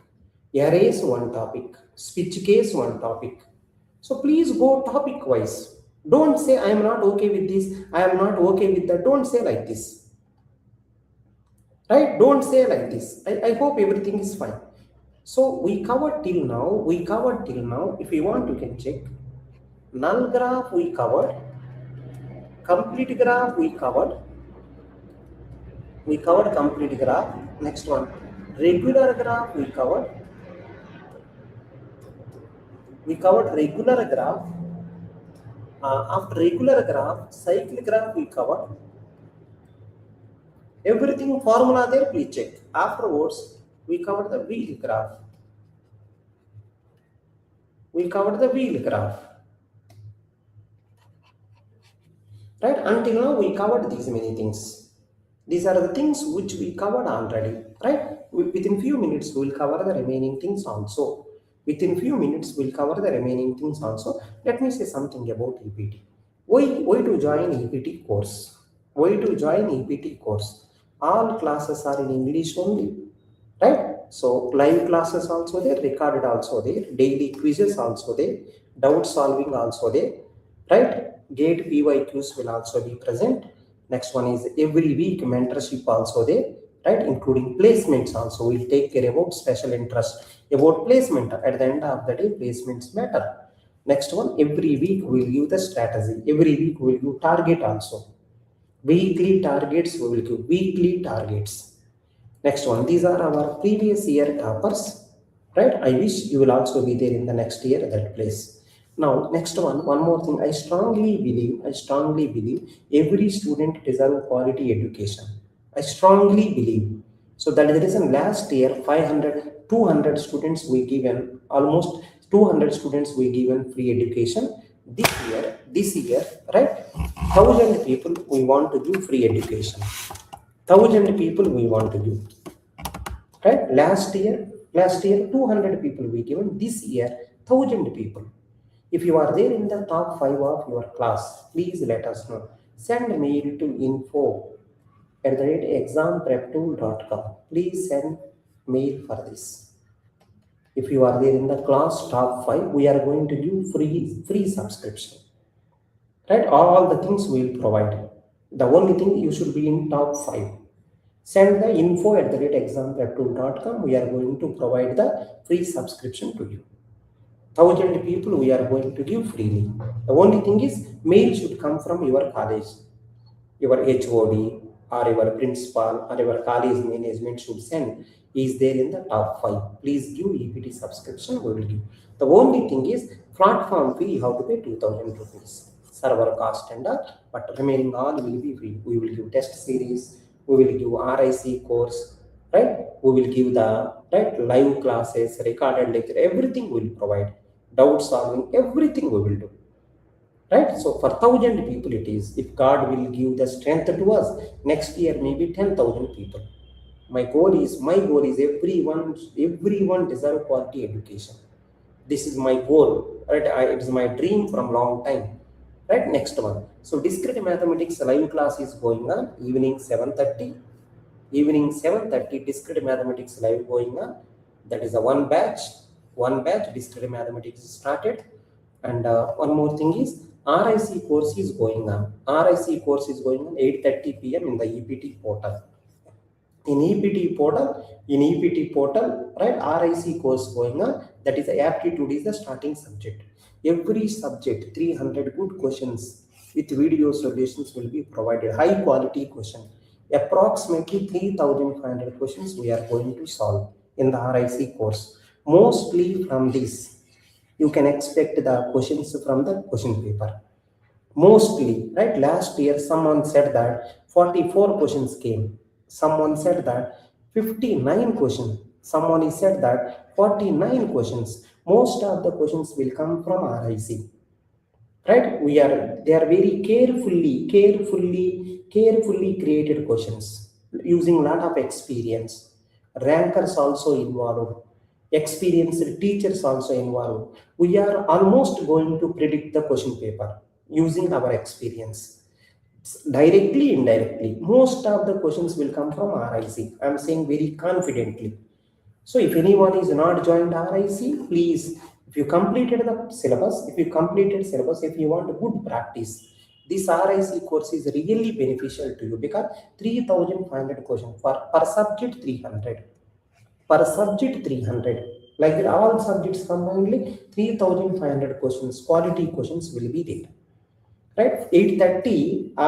Arrays, one topic. Switch case, one topic. So please go topic wise. Don't say I am not okay with this, I am not okay with that. Don't say like this. Right? Don't say like this. I hope everything is fine. So we covered till now. If you want, you can check. Null graph we covered. Complete graph we covered. We covered complete graph. Next one. Regular graph we covered. We covered regular graph. After regular graph, cycle graph we covered. Everything formula there, please check. Afterwards, we covered the wheel graph. Right? Until now, we covered these many things. These are the things which we covered already. Right? Within few minutes, we will cover the remaining things also. Let me say something about EPT. Why to join EPT course? All classes are in English only. Right? So live classes also there, recorded also there, daily quizzes also there, doubt solving also there, right? GATE PYQs will also be present. Next one is every week mentorship also there, right? Including placements also. We'll take care about special interest about placement. At the end of the day, placements matter. Next one, every week we'll give the strategy. Every week we'll give target also. Weekly targets, we will give weekly targets. Next one, these are our previous year toppers, right? I wish you will also be there in the next year at that place. Now, next one more thing. I strongly believe every student deserves quality education. I strongly believe. So that is the reason last year 200 students we given, almost 200 students we given free education. This year, right? 1,000 people we want to give free education. 1,000 people we want to give. Right? Last year 200 people we given. This year 1,000 people. If you are there in the top 5 of your class, please let us know. Send mail to info@exampreptool.com. Please send mail for this. If you are there in the class top 5, we are going to give free subscription. Right? All the things we will provide. The only thing you should be in top 5. Send the info@exampreptool.com. We are going to provide the free subscription to you. 1,000 people we are going to give freely. The only thing is mail should come from your college. Your HOD or your principal or your college management should send is there in the top 5. Please give EPT subscription, we will give. The only thing is platform fee you have to pay 2,000 rupees. Server cost and all, but remaining all will be free. We will give test series, we will give RIC course, right? We will give the live classes, recorded lecture, everything we will provide. Doubt solving, everything we will do. Right? So for 1,000 people it is. If God will give the strength to us, next year maybe 10,000 people. My goal is everyone deserve quality education. This is my goal, right? It is my dream from long time. Right? Next one. So discrete mathematics live class is going on evening 7:30. Evening 7:30 discrete mathematics live going on. That is a one batch. One batch discrete mathematics started. And one more thing is RIC course is going on. RIC course is going on 8:30 p.m. in the EPT portal. In EPT portal, right? RIC course going on. That is aptitude is the starting subject. Every subject 300 good questions with video solutions will be provided. High quality question. Approximately 3,500 questions we are going to solve in the RIC course. Mostly from this, you can expect the questions from the question paper. Mostly, right? Last year, someone said that 44 questions came. Someone said that 59 questions. Someone said that 49 questions. Most of the questions will come from RIC. Right? They are very carefully created questions using a lot of experience. Rankers also involved. Experienced teachers also involved. We are almost going to predict the question paper using our experience. Directly, indirectly, most of the questions will come from RIC. I am saying very confidently. So if anyone is not joined RIC, please, if you completed syllabus, if you want good practice, this RIC course is really beneficial to you because 3,500 questions per subject 300. Per subject 300. Like that, all subjects combinedly 3,500 questions, quality questions will be there. Right? 8:30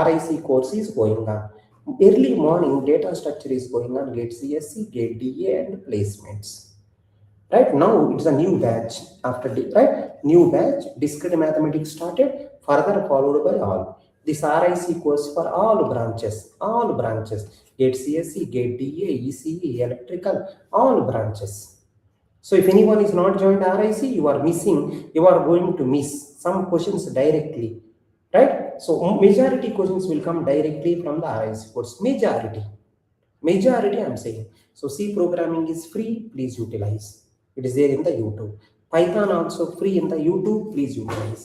RIC course is going on. Early morning data structure is going on, GATE CSE, GATE DA and placements. Right now it's a new batch new batch discrete mathematics started, further followed by all. This RIC course for all branches, GATE CSE, GATE DA, ECE, electrical, all branches. So if anyone is not joined RIC, you are going to miss some questions directly. Right? So majority questions will come directly from the RIC course. Majority I'm saying. So C programming is free, please utilize. It is there in the YouTube. Python also free in the YouTube, please utilize.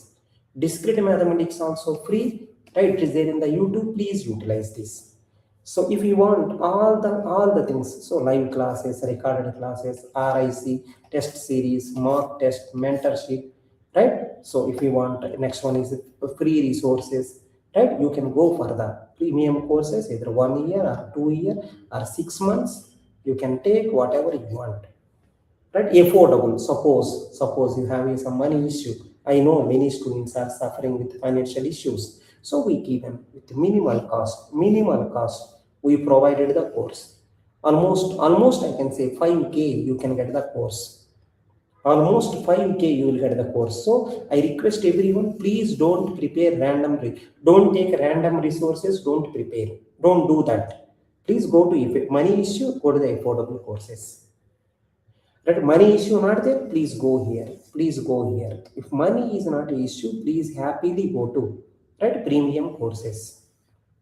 Discrete mathematics also free, right? It is there in the YouTube, please utilize this. So if you want all the things, so live classes, recorded classes, RIC, test series, mock test, mentorship, right? So if you want, next one is free resources, right? You can go for the premium courses, either 1 year or 2 year or 6 months. You can take whatever you want, right? Affordable. Suppose you have some money issue. I know many students are suffering with financial issues. So we give them with minimal cost. We provided the course. Almost I can say 5K you can get the course. Almost 5K you will get the course. So I request everyone, please don't prepare don't take random resources, don't prepare. Don't do that. Please go to money issue, go to the affordable courses. Right? Money issue not there, please go here. If money is not an issue, please happily go to premium courses.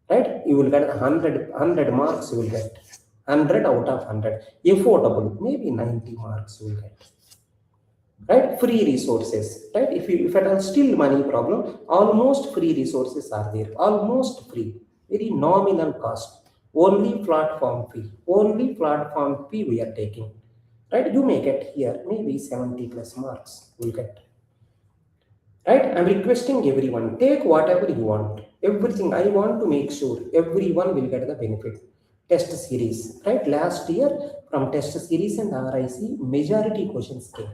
Right? You will get 100 marks, you will get 100 out of 100. Affordable, maybe 90 marks you will get. right? Free resources, right? If at all still money problem, almost free resources are there, almost free, very nominal cost, only platform fee we are taking, right? You may get here maybe 70 plus marks will get, right? I'm requesting everyone, take whatever you want, everything. I want to make sure everyone will get the benefit. Test series, right? Last year from test series and RIC majority questions came.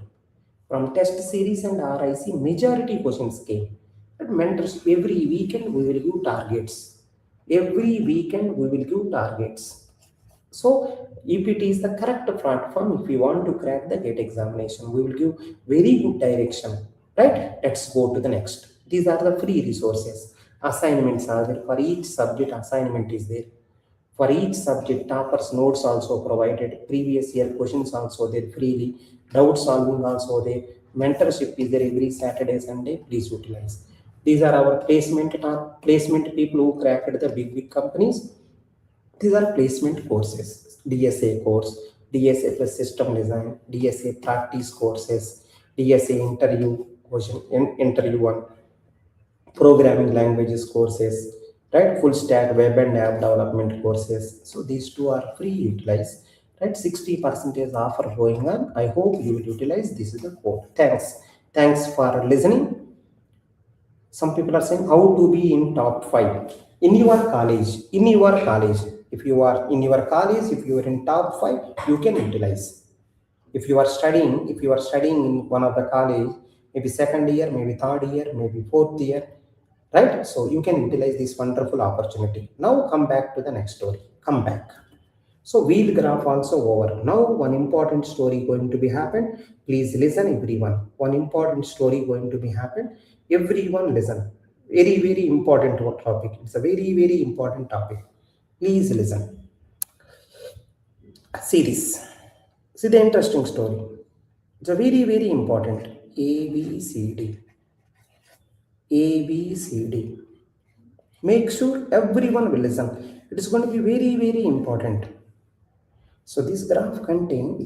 From test series and RIC majority questions came. But mentors, every weekend we will give targets, every weekend we will give targets. So EPT is the correct platform if you want to crack the GATE examination. We will give very good direction. Right? Let's go to the next. These are the free resources. Assignments are there. For each subject, assignment is there. For each subject, toppers notes also provided. Previous year questions also there freely. Doubt solving also there. Mentorship is there every Saturday, Sunday. Please utilize. These are our placement people who cracked the big companies. These are placement courses, DSA course, DSA plus system design, DSA practice courses, DSA interview question, interview one, programming languages courses, right? Full stack web and app development courses. So these two are free utilize, right? 60% offer going on. I hope you will utilize. This is the code. Thanks. Thanks for listening. Some people are saying how to be in top 5 in your college. If you are in your college, if you are in top 5, you can utilize. If you are studying in one of the college, maybe second year, maybe third year, maybe fourth year, right? So you can utilize this wonderful opportunity. Now come back to the next story. Come back. So wheel graph also over. Now one important story going to be happen. Please listen everyone. One important story going to be happen. Everyone listen. Very, very important topic. It's a very, very important topic. Please listen. See this. See the interesting story. It's a very, very important. A, B, C, D. A, B, C, D. Make sure everyone will listen. It is going to be very, very important. So this graph contain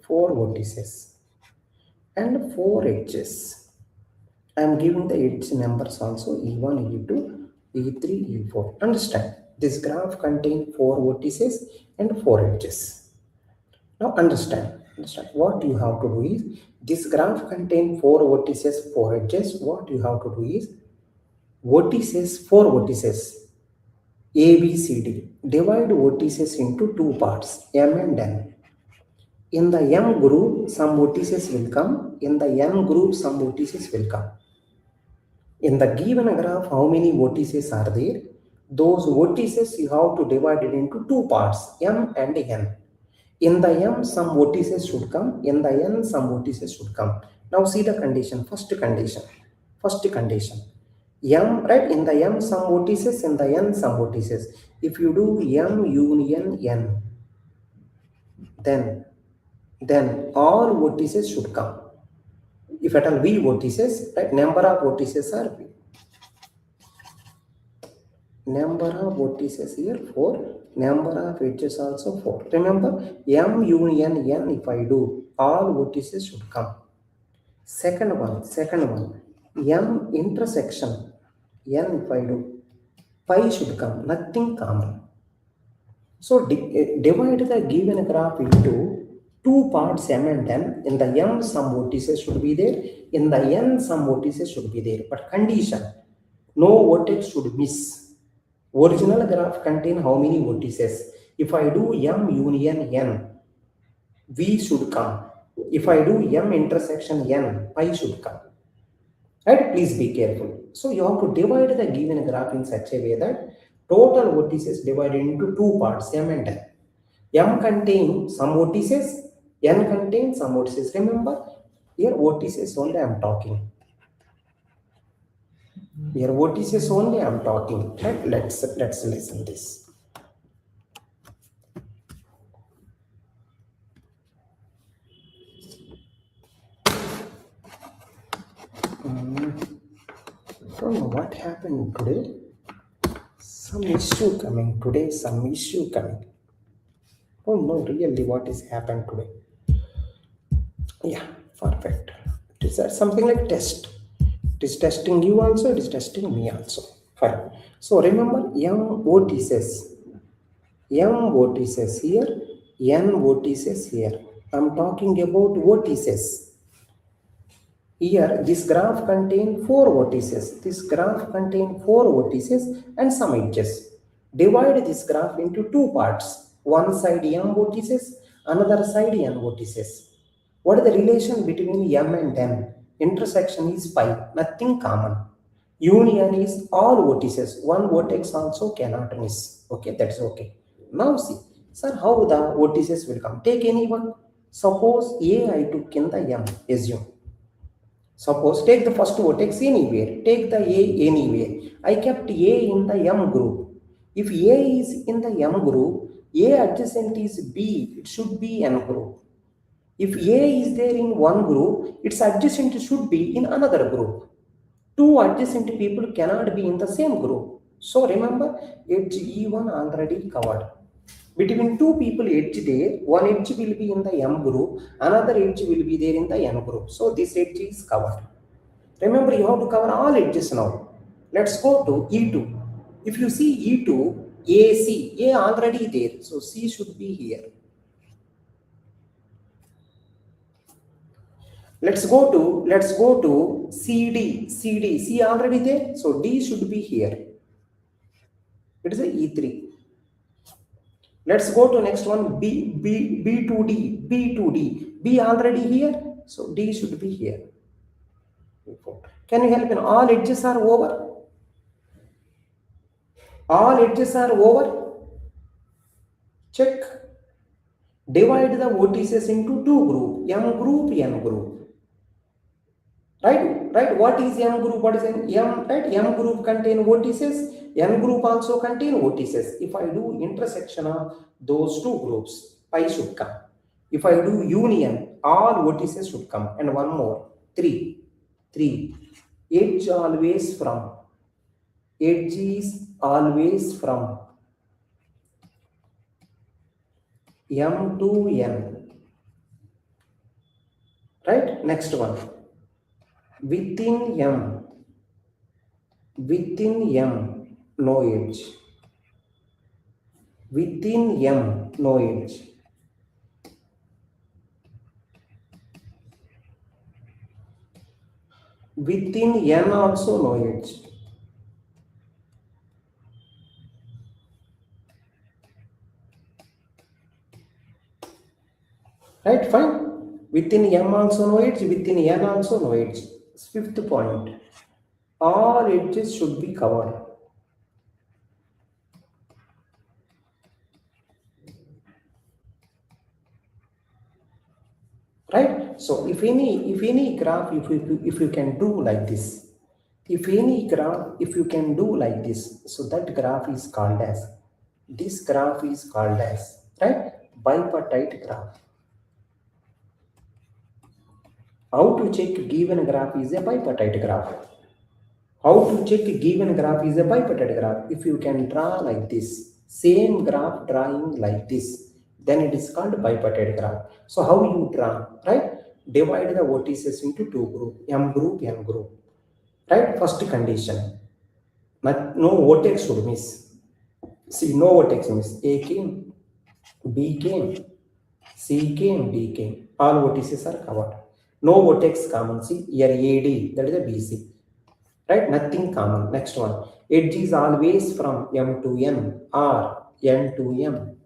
4 vertices and 4 edges. I am giving the edge numbers also E1, E2, E3, E4. Understand? This graph contain 4 vertices and 4 edges. Now understand. What you have to do is, this graph contain 4 vertices, 4 edges. What you have to do is, 4 vertices. A, B, C, D. Divide vertices into 2 parts, M and N. In the M group, some vertices will come. In the N group, some vertices will come. In the given graph, how many vertices are there? Those vertices you have to divide it into 2 parts, M and N. In the M, some vertices should come. In the N, some vertices should come. Now see the condition. First condition. M, right? In the M, some vertices. In the N, some vertices. If you do M union N, then all vertices should come. If at all V vertices, right? Number of vertices are V. Number of vertices here 4. Number of edges also 4. Remember, M union N, if I do, all vertices should come. Second one, M intersection N, if I do, pi should come, nothing common. So divide the given graph into 2 parts, M and N. In the M, some vertices should be there. In the N, some vertices should be there. But condition, no vertex should miss. Original graph contain how many vertices? If I do M union N, V should come. If I do M intersection N, pi should come. Right? Please be careful. So you have to divide the given graph in such a way that total vertices divided into 2 parts, M and N. M contains some vertices, N contains some vertices. Remember, here vertices only I am talking. Here vertices only I am talking. Right? Let's listen this. Don't know what happened today. Some issue coming. Oh no, really what is happened today? Yeah. Perfect. It is something like test. It is testing you also, it is testing me also. Fine. So remember M vertices. M vertices here, N vertices here. I'm talking about vertices. Here, this graph contains 4 vertices. This graph contains 4 vertices and some edges. Divide this graph into two parts. One side M vertices, another side N vertices. What is the relation between M and N? Intersection is pi, nothing common. Union is all vertices. One vertex also cannot miss. Okay, that's okay. Now see, sir, how the vertices will come? Take any one. Suppose A I took in the M, assume. Suppose take the first vertex anywhere, take the A anywhere. I kept A in the M group. If A is in the M group, A adjacent is B, it should be N group. If A is there in one group, its adjacent should be in another group. Two adjacent people cannot be in the same group. So remember, edge E1 already covered. Between two people edge there, one edge will be in the M group, another edge will be there in the N group. So this edge is covered. Remember, you have to cover all edges now. Let's go to E2. If you see E2, AC, A already there. So C should be here. Let's go to CD, C already there. So D should be here. It is a E3. Let's go to next one, B2D, B already here. So D should be here. Can you help me? All edges are over. All edges are over. Check. Divide the vertices into two groups, M group, N group. Right? What is M group? What is M? Right? M group contain vertices. N group also contain vertices. If I do intersection of those two groups, pi should come. If I do union, all vertices should come. And one more, 3. Edge always from. Edge is always from M to N. Right? Next one. Within M, no edge. Within M, no edge. Within N also no edge. Right, fine. Within M also no edge, within N also no edge. Fifth point. All edges should be covered. Right? So if any graph, if you can do like this, if you can do like this, so that graph is called as, this graph is called as, right, bipartite graph. How to check given graph is a bipartite graph? How to check given graph is a bipartite graph? If you can draw like this, same graph drawing like this, then it is called bipartite graph. So how you draw, right? Divide the vertices into two groups, M group, N group. Right? First condition. No vertex should miss. See, no vertex miss. A came, B came, C came, D came. All vertices are covered. No vertex common. See, here AD, that is a BC. Right? Nothing common. Next one. Edge is always from M to N or N to M.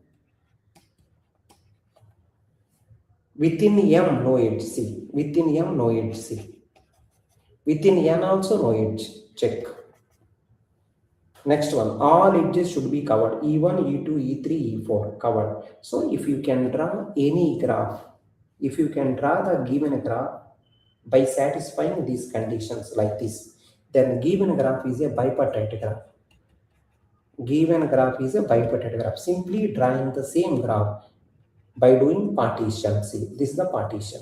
Within M, no edge. See. Within M, no edge. See. Within N also no edge. Check. Next one. All edges should be covered. E1, E2, E3, E4 covered. So if you can draw any graph, if you can draw the given graph by satisfying these conditions like this, then given graph is a bipartite graph. Given graph is a bipartite graph. Simply drawing the same graph by doing partition. See, this is the partition.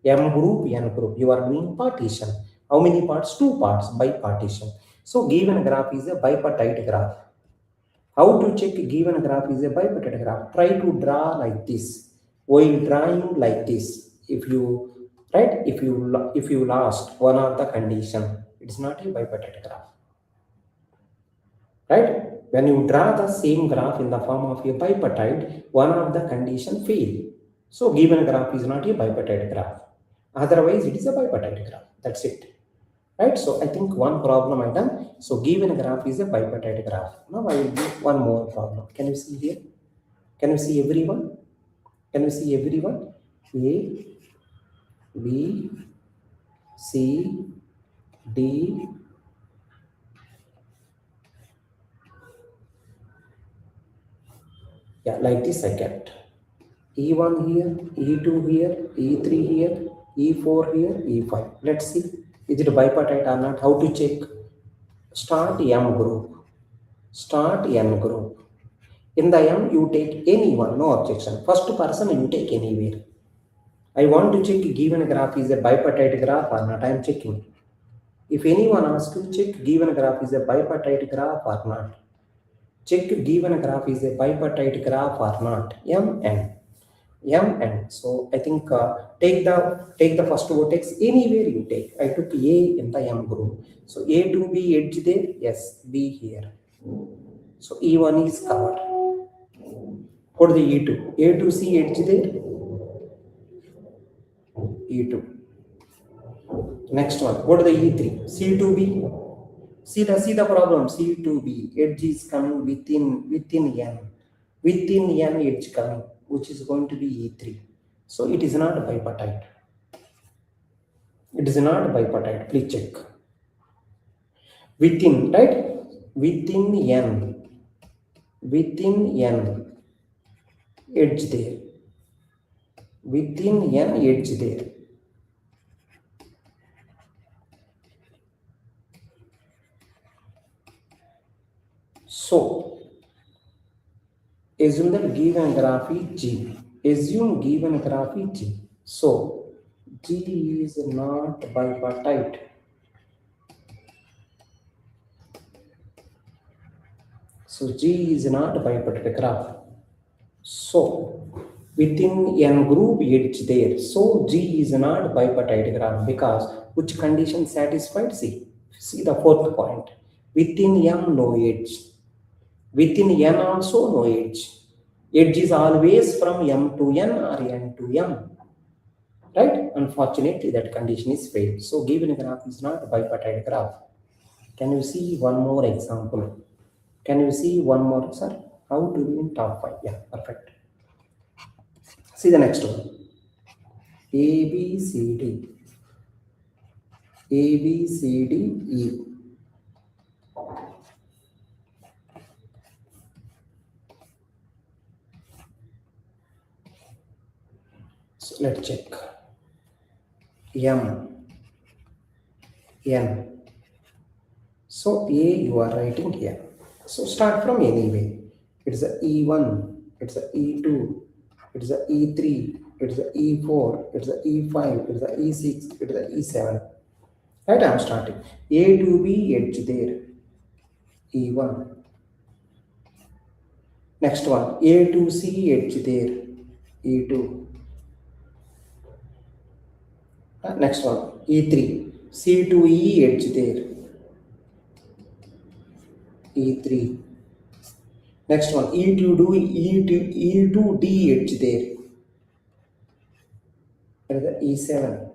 M group, N group. You are doing partition. How many parts? 2 parts by partition. So given graph is a bipartite graph. How to check given graph is a bipartite graph? Try to draw like this. While drawing like this, if you right? If you lost one of the condition, it's not a bipartite graph, right? When you draw the same graph in the form of a bipartite, one of the condition fail. So given graph is not a bipartite graph. Otherwise, it is a bipartite graph. That's it. Right? So I think one problem I done. So given graph is a bipartite graph. Now I will do one more problem. Can you see here? Can you see everyone? Can you see everyone? A, B, C, D. Yeah, like this I kept. E1 here, E2 here, E3 here, E4 here, E5. Let's see. Is it bipartite or not? How to check? Start M group. Start N group. In the M, you take anyone, no objection. First person you take anywhere. I want to check given graph is a bipartite graph or not. I am checking. If anyone asks to check given graph is a bipartite graph or not, check given graph is a bipartite graph or not. Mn. Mn. So I think take the first vertex anywhere you take. I took A in the M group. So A to B edge there. Yes, B here. So E1 is covered. Put the E2. A to C edge there. E2. Next one. What is the E3? C to B. See the problem. C to B. Edge is coming within N. Within N edge coming, which is going to be E3. So it is not bipartite. It is not bipartite. Please check. Within, right? Within N. Within N. Edge there. Within N edge there. So, assume that given graph is G. Assume given graph is G. So, G is not bipartite. So, G is not bipartite graph. So, within N group edge there. So, G is not bipartite graph because which condition satisfied? See the fourth point. Within M no edge. Within N also no edge. Edge is always from M to N or N to M. Right? Unfortunately, that condition is failed. So given graph is not a bipartite graph. Can you see one more example? Can you see one more, sir? How to be in top 5? Yeah, perfect. See the next one. A, B, C, D. A, B, C, D, E. So let's check. M, N. So A you are writing here. So start from anyway. It's a E1, it's a E2, it's a E3, it's a E4, it's a E5, it's a E6, it's a E7. Right, I am starting. A to B edge there. E1. Next one. A to C edge there. E2. Next one. E3. C to E edge there. E3. Next one. E to D edge there. That is the E7.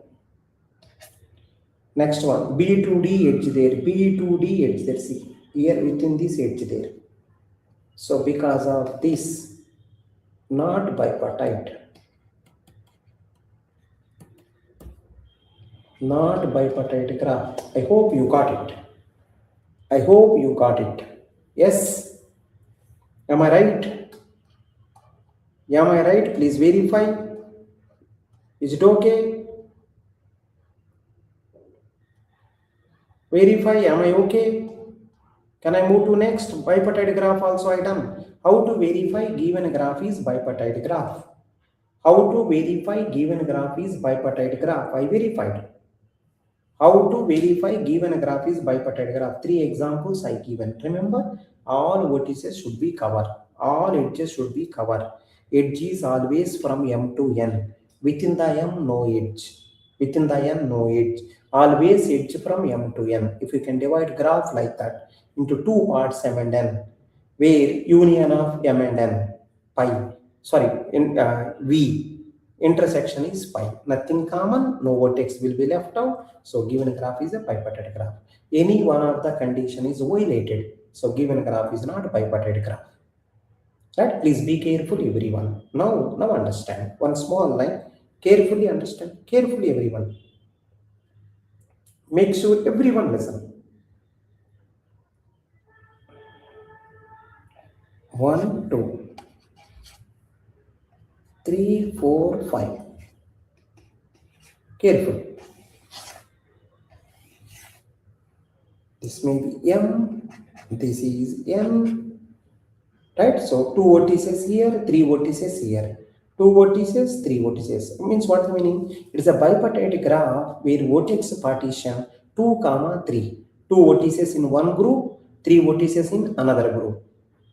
Next one. B to D edge there. B to D edge there. See here within this edge there. So because of this, not bipartite. Not bipartite graph. I hope you got it. I hope you got it. Yes. Am I right? Am I right? Please verify. Is it okay? Verify. Am I okay? Can I move to next? Bipartite graph also I done. How to verify given graph is bipartite graph? How to verify given graph is bipartite graph? I verified. How to verify given graph is bipartite graph? 3 examples I given. Remember, all vertices should be covered. All edges should be covered. Edge is always from M to N. Within the M, no edge. Within the n, no edge. Always edge from m to n. If you can divide graph like that into two parts, m and n, where union of m and n, pi, v, intersection is pi. Nothing common, no vertex will be left out. So given graph is a bipartite graph. Any one of the condition is violated. So given graph is not a bipartite graph. Right? Please be careful, everyone. Now understand. One small line. Carefully understand. Carefully, everyone. Make sure everyone listen. 1, 2, 3, 4, 5. Careful. This may be M. This is N. Right? So 2 vertices here, 3 vertices here. 2 vertices, 3 vertices. It means what's the meaning? It is a bipartite graph where vertex partition 2, 3. 2 vertices in one group, 3 vertices in another group.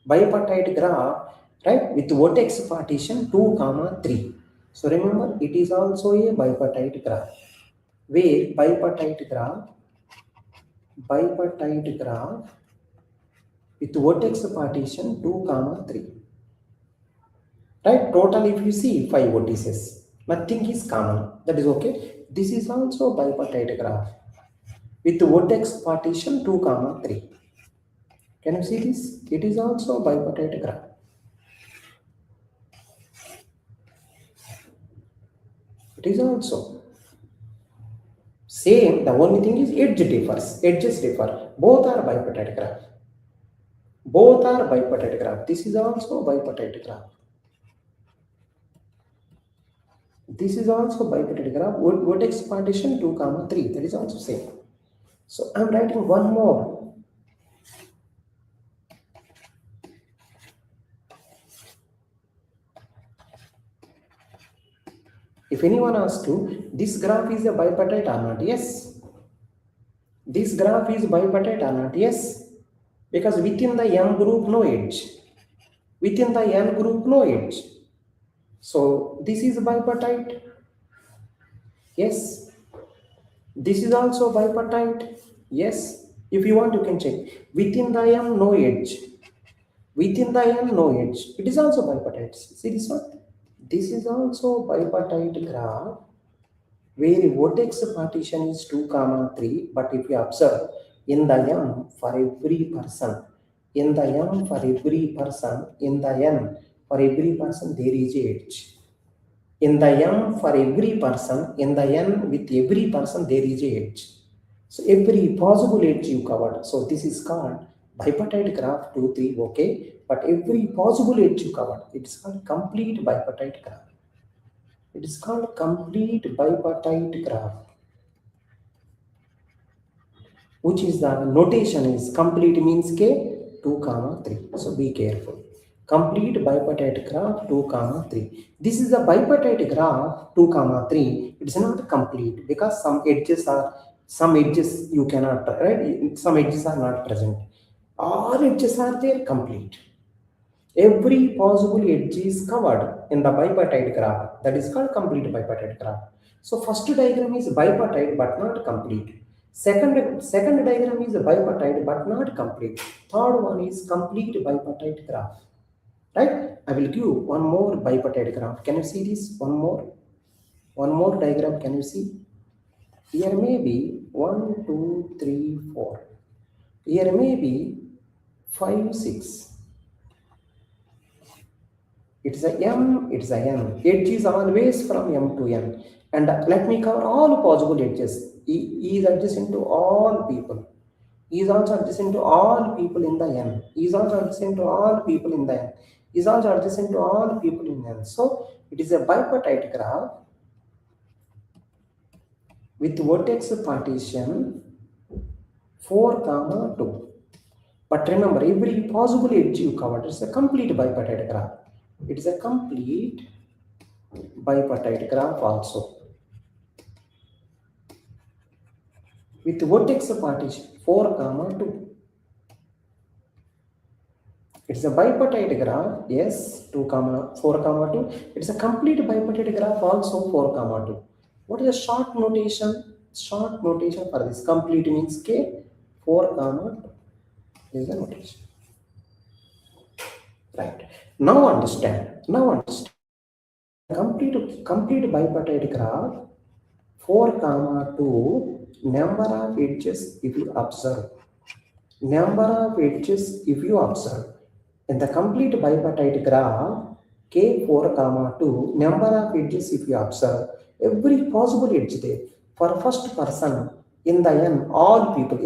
Bipartite graph, right, with vertex partition 2, 3. So remember, it is also a bipartite graph where bipartite graph with vertex partition 2, 3. Right? Total, if you see 5 vertices, nothing is common. That is okay. This is also bipartite graph with vertex partition 2, 3. Can you see this? It is also bipartite graph. It is also same. The only thing is edges differ. Both are bipartite graph. Both are bipartite graph. This is also bipartite graph. This is also bipartite graph. Vertex partition 2, 3. That is also same. So I am writing one more. If anyone asks you, this graph is a bipartite or not? Yes. This graph is bipartite or not? Yes. Because within the M group, no edge. Within the N group, no edge. So this is bipartite. Yes. This is also bipartite. Yes. If you want, you can check. Within the M, no edge. Within the N, no edge. It is also bipartite. See this one? This is also bipartite graph where vertex partition is 2, 3. But if you observe, in the M for every person, in the M for every person, in the N for every person, there is a edge. In the M for every person, in the N with every person, there is a edge. So every possible edge you covered. So this is called bipartite graph 2, 3, okay. But every possible edge you covered. It's called complete bipartite graph. It is called complete bipartite graph. Which is the notation is complete means K 2, 3. So be careful. Complete bipartite graph 2, 3. This is a bipartite graph 2, 3. It is not complete because some edges you cannot, right? Some edges are not present. All edges are there complete. Every possible edge is covered in the bipartite graph. That is called complete bipartite graph. So first diagram is bipartite but not complete. Second diagram is bipartite but not complete. Third one is complete bipartite graph. Right? I will give one more bipartite graph. Can you see this? One more diagram. Can you see? Here may be 1, 2, 3, 4. Here may be 5, 6. It's a M, it's a N. Edge is always from M to N. And let me cover all possible edges. E is adjacent to all people. E is also adjacent to all people in the N. E is also adjacent to all people in the N. E is also adjacent to all people in N. So it is a bipartite graph with vertex partition 4, 2. But remember, every possible edge you covered is a complete bipartite graph. It is a complete bipartite graph also. With vertex partition 4, 2. It is a bipartite graph, yes, 4, 2. It is a complete bipartite graph also 4, 2. What is the short notation? Short notation for this complete means K 4 comma 2 is the notation. Right. Now understand. Now understand. Complete bipartite graph 4 comma 2 number of edges if you observe. Number of edges if you observe. In the complete bipartite graph K4 comma 2 number of edges if you observe every possible edge there. For first person in the n all people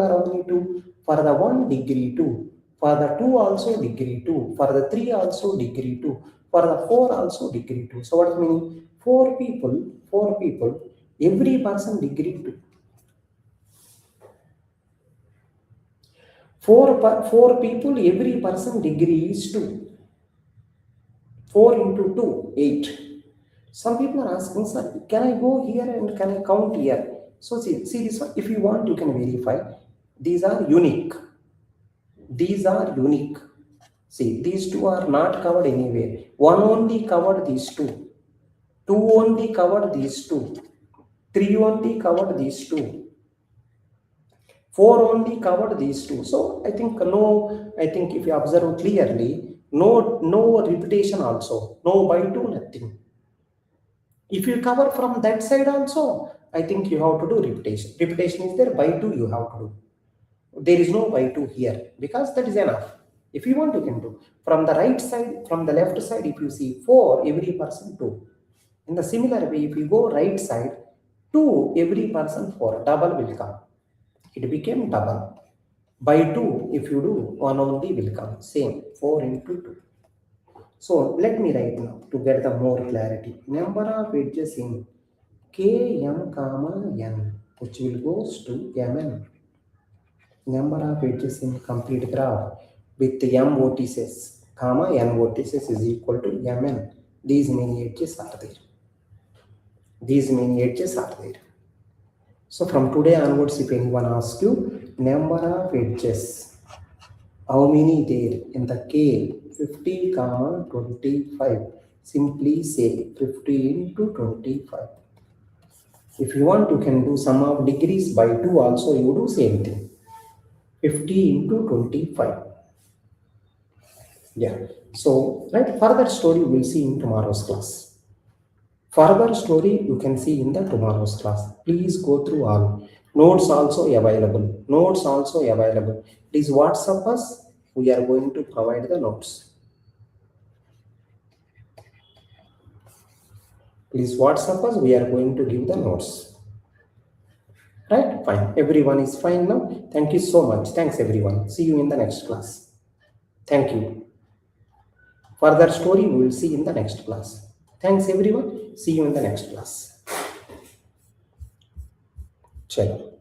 are only 2. For the 1 degree 2. For the 2 also degree 2. For the 3 also degree 2. For the 4 also degree 2. So what is meaning? 4 people, every person degree 2. 4 people, every person degree is 2. 4 into 2, 8. Some people are asking, sir, can I go here and can I count here? So see this one. If you want, you can verify. These are unique. These are unique. See, these two are not covered anywhere. One only covered these two. Two only covered these two. Three only covered these two. 4 only covered these two. So I think if you observe clearly, no repetition also. No by 2, nothing. If you cover from that side also, I think you have to do repetition. Repetition is there, by 2 you have to do. There is no by 2 here because that is enough. If you want, you can do. From the right side, from the left side, if you see 4, every person 2. In the similar way, if you go right side, 2, every person 4, double will come. It became double. By 2, if you do, 1 only will come. Same, 4 into 2. So let me write now to get the more clarity. Number of edges in Km comma n, which will goes to Mn. Number of edges in complete graph with m vertices comma n vertices is equal to Mn. These many edges are there. These many edges are there. So from today onwards, if anyone asks you number of edges, how many there in the K 50 comma 25, simply say 50 into 25. If you want, you can do sum of degrees by 2 also, you do same thing. 50 into 25. Yeah. So, right, further story we'll see in tomorrow's class. Further story you can see in the tomorrow's class. Please go through all. Notes also available. Notes also available. Please WhatsApp us. We are going to provide the notes. Please WhatsApp us. We are going to give the notes. Right? Fine. Everyone is fine now. Thank you so much. Thanks everyone. See you in the next class. Thank you. Further story we will see in the next class. Thanks everyone. See you in the next class. Chalo.